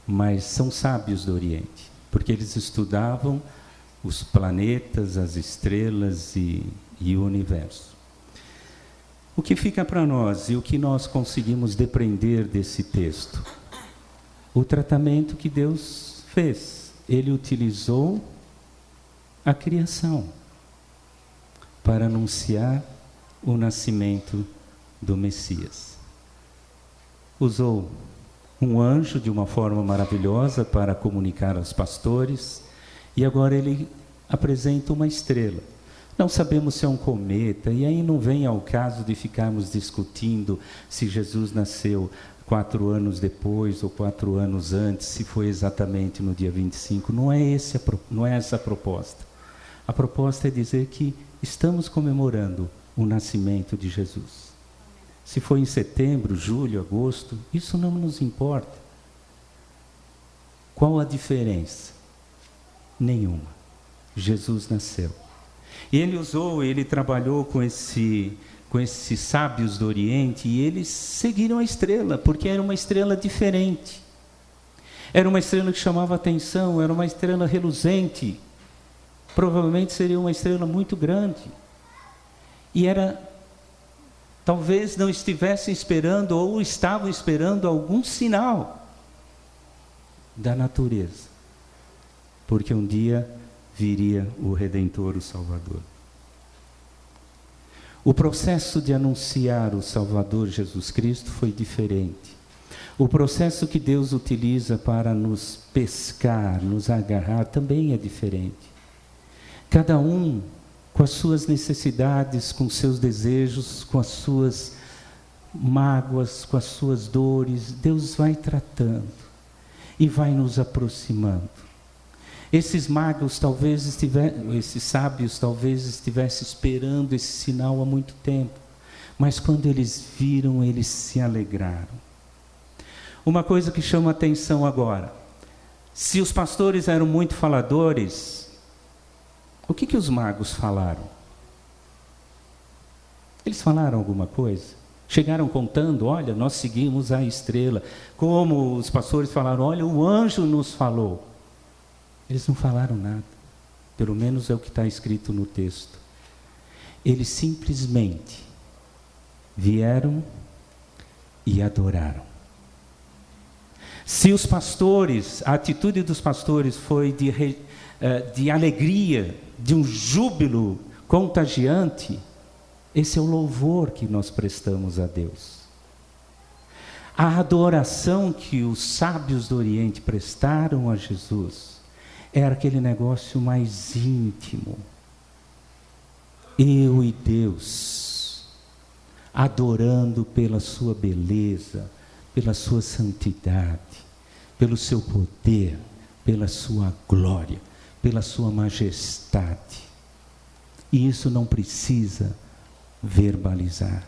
Mas são sábios do Oriente, porque eles estudavam os planetas, as estrelas e o universo. O que fica para nós e o que nós conseguimos depreender desse texto? O tratamento que Deus fez. Ele utilizou a criação para anunciar o nascimento do Messias. Usou um anjo de uma forma maravilhosa para comunicar aos pastores, e agora ele apresenta uma estrela. Não sabemos se é um cometa, e aí não vem ao caso de ficarmos discutindo se Jesus nasceu 4 anos depois ou 4 anos antes, se foi exatamente no dia 25. Não é essa a proposta. A proposta é dizer que estamos comemorando o nascimento de Jesus. Se foi em setembro, julho, agosto, isso não nos importa. Qual a diferença? Nenhuma. Jesus nasceu. E ele trabalhou com esses sábios do Oriente, e eles seguiram a estrela, porque era uma estrela diferente. Era uma estrela que chamava atenção, era uma estrela reluzente. Provavelmente seria uma estrela muito grande. E talvez não estivessem esperando, ou estavam esperando algum sinal da natureza. Porque um dia viria o Redentor, o Salvador. O processo de anunciar o Salvador Jesus Cristo foi diferente. O processo que Deus utiliza para nos pescar, nos agarrar, também é diferente. Cada um com as suas necessidades, com seus desejos, com as suas mágoas, com as suas dores, Deus vai tratando e vai nos aproximando. Esses sábios talvez estivessem esperando esse sinal há muito tempo, mas quando eles viram, eles se alegraram. Uma coisa que chama atenção agora: se os pastores eram muito faladores, o que os magos falaram? Eles falaram alguma coisa? Chegaram contando: olha, nós seguimos a estrela. Como os pastores falaram: olha, o anjo nos falou. Eles não falaram nada. Pelo menos é o que está escrito no texto. Eles simplesmente vieram e adoraram. Se os pastores, a atitude dos pastores foi de alegria, de um júbilo contagiante, esse é o louvor que nós prestamos a Deus. A adoração que os sábios do Oriente prestaram a Jesus era aquele negócio mais íntimo. Eu e Deus, adorando pela sua beleza, pela sua santidade, pelo seu poder, pela sua glória, pela sua majestade. E isso não precisa verbalizar.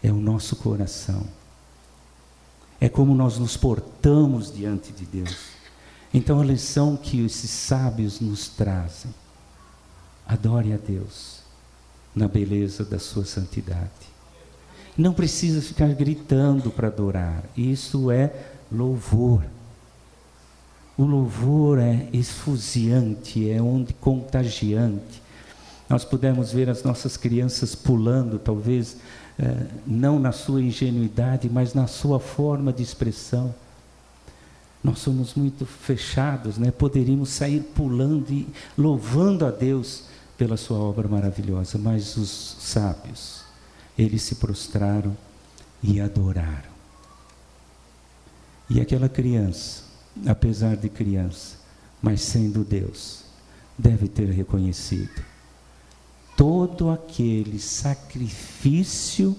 É o nosso coração. É como nós nos portamos diante de Deus. Então a lição que esses sábios nos trazem: adore a Deus na beleza da sua santidade. Não precisa ficar gritando para adorar. Isso é louvor. O louvor é esfuziante, é onde contagiante. Nós pudemos ver as nossas crianças pulando, talvez não na sua ingenuidade, mas na sua forma de expressão. Nós somos muito fechados, né? Poderíamos sair pulando e louvando a Deus pela sua obra maravilhosa, mas os sábios, eles se prostraram e adoraram. E aquela criança, apesar de criança, mas sendo Deus, deve ter reconhecido todo aquele sacrifício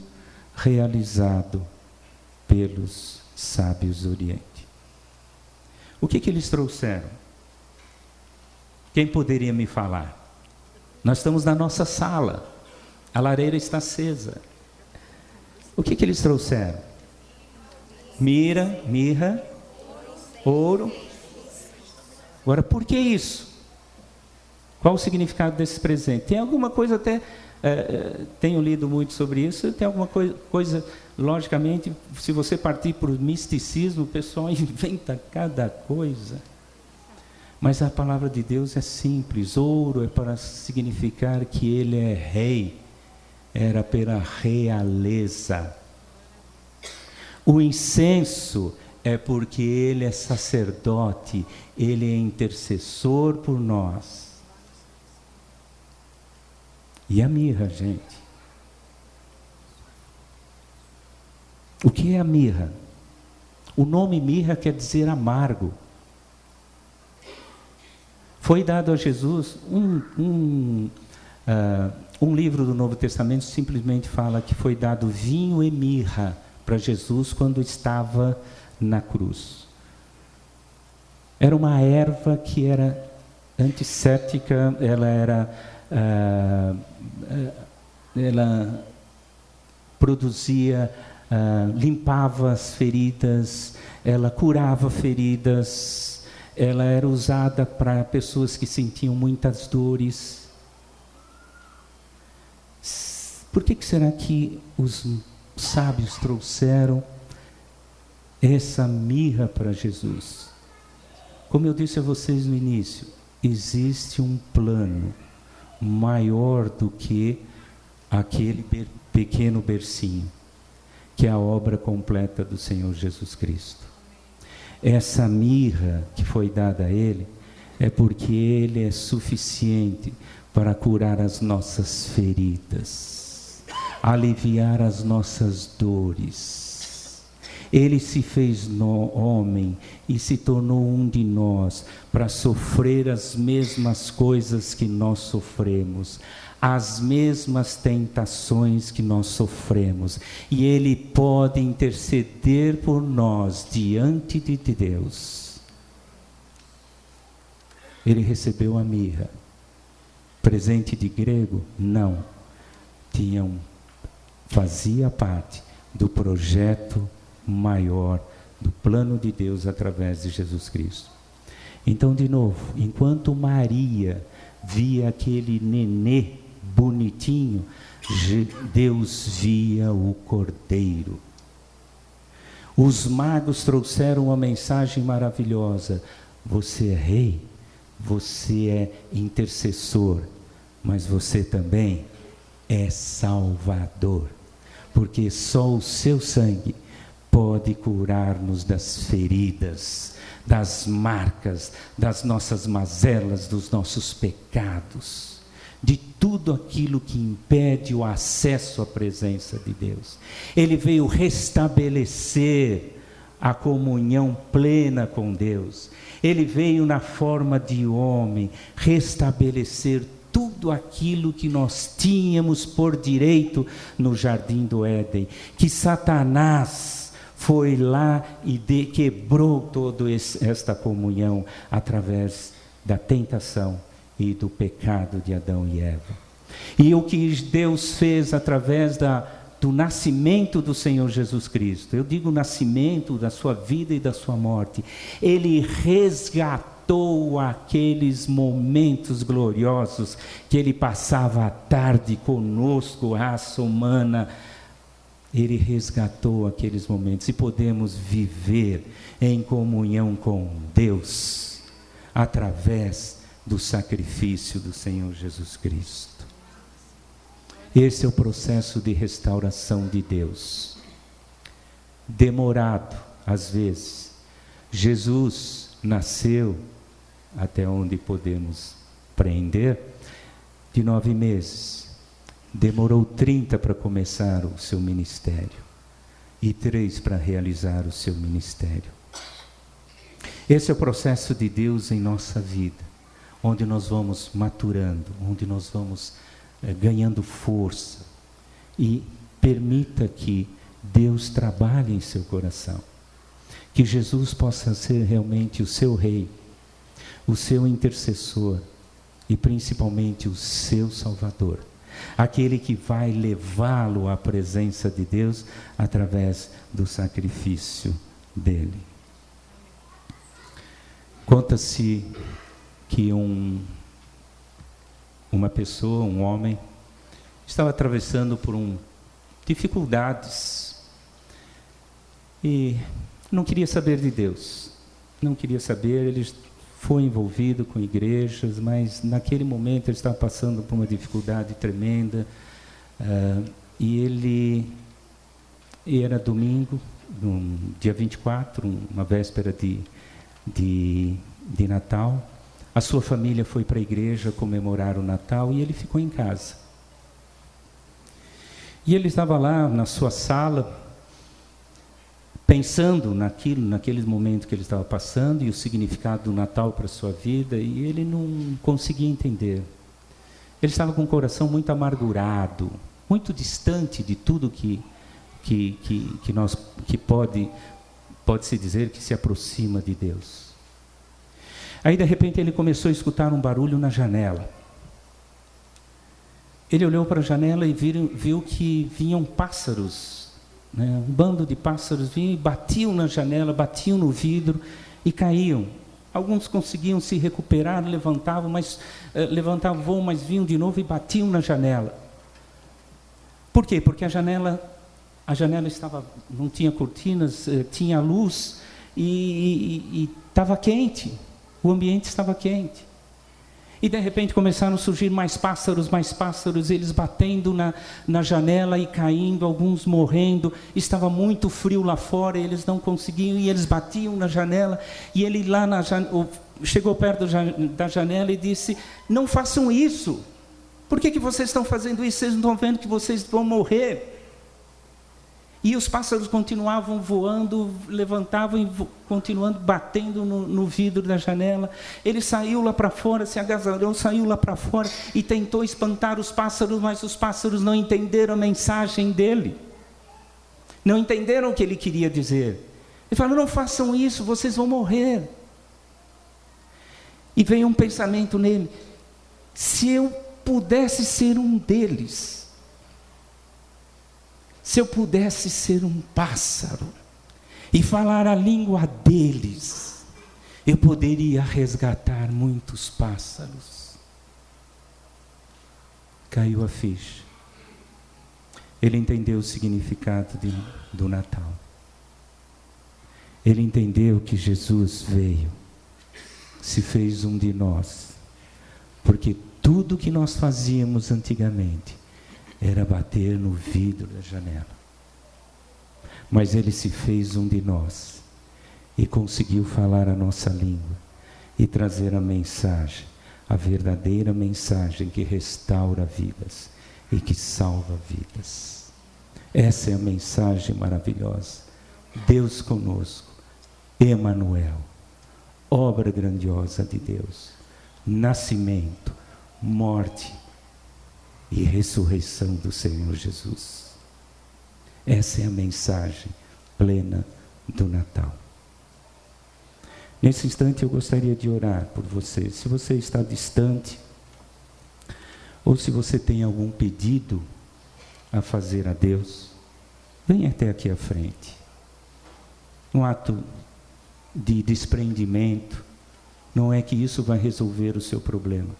realizado pelos sábios do Oriente. O que eles trouxeram? Quem poderia me falar? Nós estamos na nossa sala, a lareira está acesa. O que eles trouxeram? Mirra, ouro. Agora, por que isso? Qual o significado desse presente? Tem alguma coisa até, tenho lido muito sobre isso, tem alguma coisa, logicamente, se você partir para o misticismo, o pessoal inventa cada coisa. Mas a palavra de Deus é simples. Ouro é para significar que ele é rei, era pela realeza. O incenso é porque ele é sacerdote, ele é intercessor por nós. E a mirra, gente? O que é a mirra? O nome mirra quer dizer amargo. Foi dado a Jesus um livro do Novo Testamento simplesmente fala que foi dado vinho e mirra para Jesus quando estava na cruz. Era uma erva que era antisséptica, ela produzia, limpava as feridas, ela curava feridas, ela era usada para pessoas que sentiam muitas dores. Por que será que os sábios trouxeram essa mirra para Jesus? Como eu disse a vocês no início, existe um plano maior do que aquele pequeno bercinho, que é a obra completa do Senhor Jesus Cristo. Essa mirra que foi dada a Ele é porque Ele é suficiente para curar as nossas feridas, aliviar as nossas dores. Ele se fez homem e se tornou um de nós para sofrer as mesmas coisas que nós sofremos, as mesmas tentações que nós sofremos. E Ele pode interceder por nós diante de Deus. Ele recebeu a mirra. Presente de grego? Não. Fazia parte do projeto maior, do plano de Deus através de Jesus Cristo. Então, de novo, enquanto Maria via aquele nenê bonitinho, Deus via o Cordeiro. Os magos trouxeram uma mensagem maravilhosa: você é rei, você é intercessor, mas você também é salvador, porque só o seu sangue pode curar-nos das feridas, das marcas, das nossas mazelas, dos nossos pecados, de tudo aquilo que impede o acesso à presença de Deus. Ele veio restabelecer a comunhão plena com Deus. Ele veio na forma de homem restabelecer tudo aquilo que nós tínhamos por direito no Jardim do Éden, que Satanás foi lá e quebrou toda esta comunhão através da tentação e do pecado de Adão e Eva. E o que Deus fez através do nascimento do Senhor Jesus Cristo, eu digo nascimento da sua vida e da sua morte, Ele resgatou aqueles momentos gloriosos que Ele passava à tarde conosco, raça humana. Ele resgatou aqueles momentos e podemos viver em comunhão com Deus através do sacrifício do Senhor Jesus Cristo. Esse é o processo de restauração de Deus. Demorado, às vezes. Jesus nasceu, até onde podemos prender, de 9 meses. Demorou 30 para começar o seu ministério e 3 para realizar o seu ministério. Esse é o processo de Deus em nossa vida, onde nós vamos maturando, onde nós vamos ganhando força, e permita que Deus trabalhe em seu coração, que Jesus possa ser realmente o seu rei, o seu intercessor e principalmente o seu salvador, aquele que vai levá-lo à presença de Deus através do sacrifício dele. Conta-se que uma pessoa, um homem, estava atravessando por dificuldades e não queria saber de Deus, não queria saber. Ele foi envolvido com igrejas, mas naquele momento ele estava passando por uma dificuldade tremenda, e era domingo, dia 24, uma véspera de Natal. A sua família foi para a igreja comemorar o Natal e ele ficou em casa. E ele estava lá na sua sala, pensando naquele momento que ele estava passando e o significado do Natal para a sua vida, e ele não conseguia entender. Ele estava com o coração muito amargurado, muito distante de tudo que pode-se dizer que se aproxima de Deus. Aí, de repente, ele começou a escutar um barulho na janela. Ele olhou para a janela e viu que vinham pássaros, né? Um bando de pássaros vinham e batiam na janela, batiam no vidro e caíam. Alguns conseguiam se recuperar, levantavam voo, mas vinham de novo e batiam na janela. Por quê? Porque a janela não tinha cortinas, tinha luz e estava quente. O ambiente estava quente. E de repente começaram a surgir mais pássaros, eles batendo na janela e caindo, alguns morrendo. Estava muito frio lá fora, eles não conseguiam, e eles batiam na janela. E ele lá chegou perto da janela e disse: não façam isso. Por que vocês estão fazendo isso? Vocês não estão vendo que vocês vão morrer? E os pássaros continuavam voando, levantavam e continuando batendo no vidro da janela. Ele saiu lá para fora, se agasalhou, saiu lá para fora e tentou espantar os pássaros, mas os pássaros não entenderam a mensagem dele. Não entenderam o que ele queria dizer. Ele falou: não façam isso, vocês vão morrer. E veio um pensamento nele: se eu pudesse ser um deles, se eu pudesse ser um pássaro e falar a língua deles, eu poderia resgatar muitos pássaros. Caiu a ficha. Ele entendeu o significado do Natal. Ele entendeu que Jesus veio, se fez um de nós, porque tudo que nós fazíamos antigamente era bater no vidro da janela. Mas ele se fez um de nós e conseguiu falar a nossa língua e trazer a mensagem, a verdadeira mensagem que restaura vidas e que salva vidas. Essa é a mensagem maravilhosa. Deus conosco, Emanuel, obra grandiosa de Deus, nascimento, morte e ressurreição do Senhor Jesus. Essa é a mensagem plena do Natal. Nesse instante eu gostaria de orar por você. Se você está distante, ou se você tem algum pedido a fazer a Deus, venha até aqui à frente. Um ato de desprendimento. Não é que isso vai resolver o seu problema,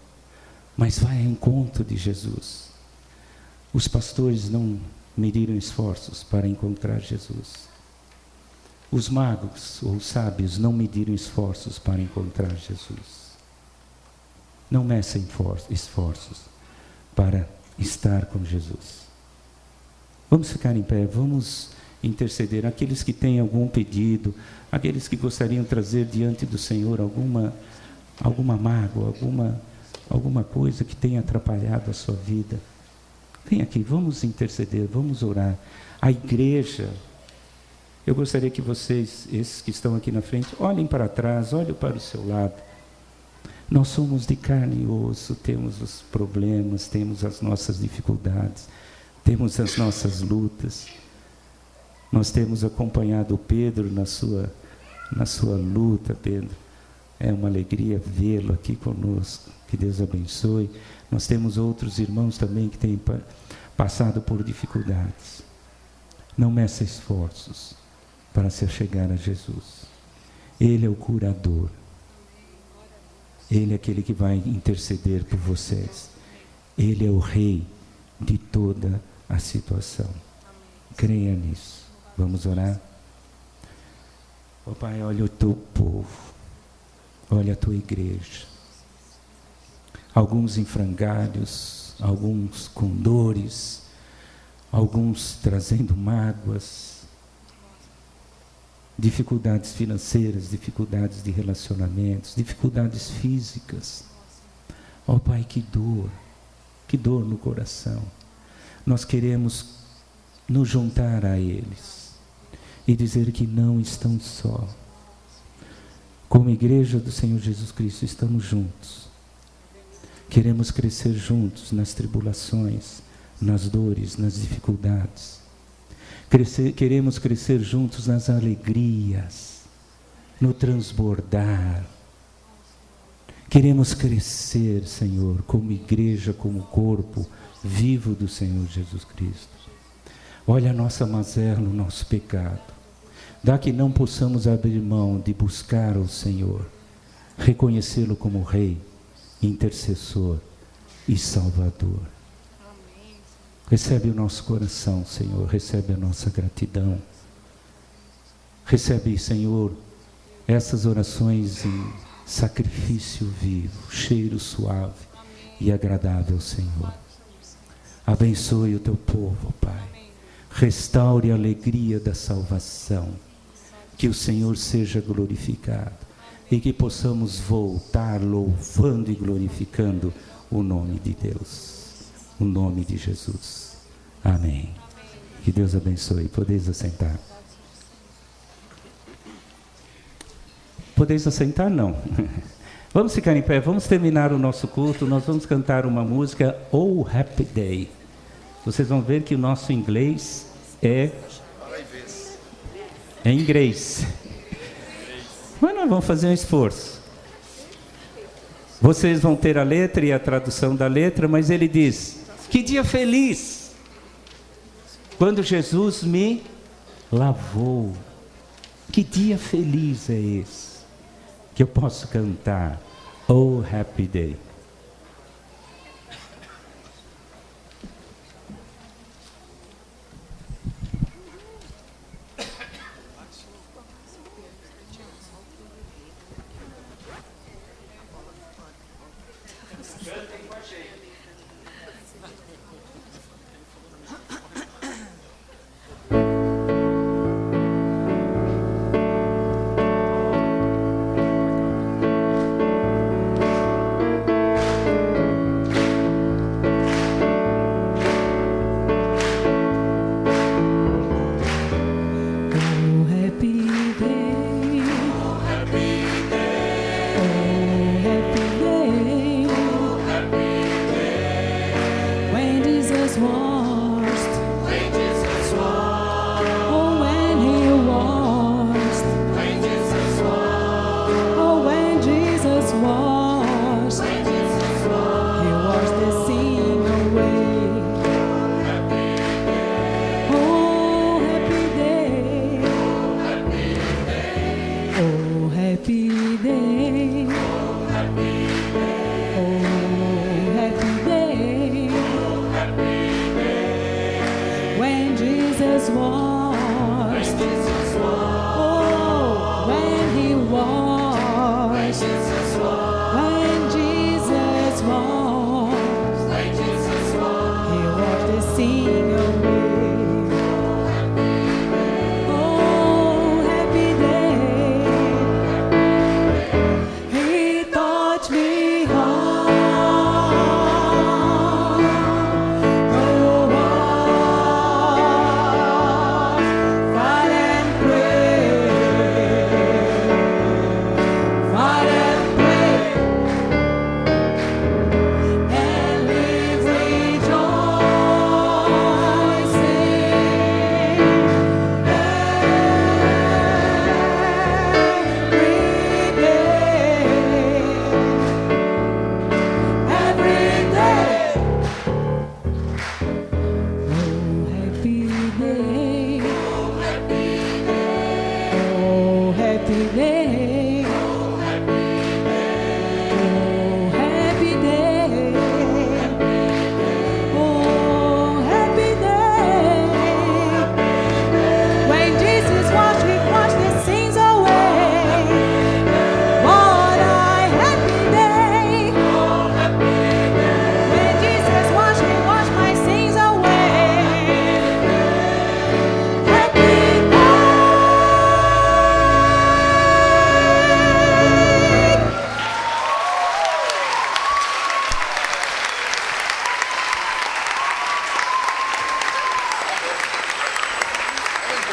mas vai ao encontro de Jesus. Os pastores não mediram esforços para encontrar Jesus. Os magos ou sábios não mediram esforços para encontrar Jesus. Não meçam esforços para estar com Jesus. Vamos ficar em pé, vamos interceder. Aqueles que têm algum pedido, aqueles que gostariam de trazer diante do Senhor alguma mágoa, alguma coisa que tenha atrapalhado a sua vida. Vem aqui, vamos interceder, vamos orar. A igreja, eu gostaria que vocês, esses que estão aqui na frente, olhem para trás, olhem para o seu lado. Nós somos de carne e osso, temos os problemas, temos as nossas dificuldades, temos as nossas lutas. Nós temos acompanhado o Pedro na sua luta, Pedro. É uma alegria vê-lo aqui conosco. Que Deus abençoe. Nós temos outros irmãos também que têm passado por dificuldades. Não meça esforços para se achegar a Jesus. Ele é o curador. Ele é aquele que vai interceder por vocês. Ele é o rei de toda a situação. Creia nisso. Vamos orar? Ó Pai, olha o teu povo, olha a tua igreja. Alguns em frangalhos, alguns com dores, alguns trazendo mágoas, dificuldades financeiras, dificuldades de relacionamentos, dificuldades físicas. Ó Pai, que dor no coração. Nós queremos nos juntar a eles e dizer que não estão só. Como igreja do Senhor Jesus Cristo, estamos juntos. Queremos crescer juntos nas tribulações, nas dores, nas dificuldades. Queremos crescer juntos nas alegrias, no transbordar. Queremos crescer, Senhor, como igreja, como corpo vivo do Senhor Jesus Cristo. Olha a nossa mazela, o nosso pecado. Dá que não possamos abrir mão de buscar o Senhor, reconhecê-lo como Rei, intercessor e Salvador. Recebe o nosso coração, Senhor, recebe a nossa gratidão. Recebe, Senhor, essas orações em sacrifício vivo, cheiro suave e agradável, Senhor. Abençoe o teu povo, Pai. Restaure a alegria da salvação. Que o Senhor seja glorificado e que possamos voltar louvando e glorificando o nome de Deus, o nome de Jesus. Amém. Que Deus abençoe. Podeis assentar. Podeis assentar? Não. Vamos ficar em pé, vamos terminar o nosso culto. Nós vamos cantar uma música, Oh Happy Day. Vocês vão ver que o nosso inglês é inglês. Mas nós vamos fazer um esforço. Vocês vão ter a letra e a tradução da letra, mas ele diz: que dia feliz! Quando Jesus me lavou. Que dia feliz é esse? Que eu posso cantar Oh Happy Day.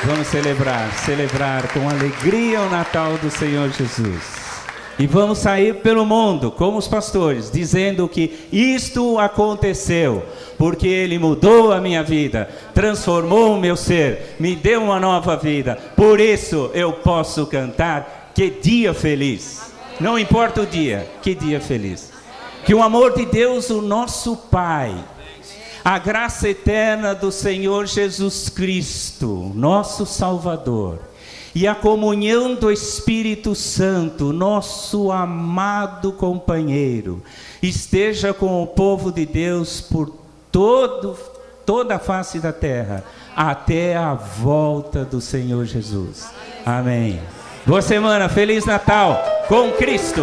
Vamos celebrar com alegria o Natal do Senhor Jesus. E vamos sair pelo mundo, como os pastores, dizendo que isto aconteceu, porque Ele mudou a minha vida, transformou o meu ser, me deu uma nova vida. Por isso eu posso cantar, que dia feliz. Não importa o dia, que dia feliz. Que o amor de Deus, o nosso Pai, a graça eterna do Senhor Jesus Cristo, nosso Salvador, e a comunhão do Espírito Santo, nosso amado companheiro, esteja com o povo de Deus por toda a face da terra, até a volta do Senhor Jesus. Amém. Boa semana, Feliz Natal com Cristo.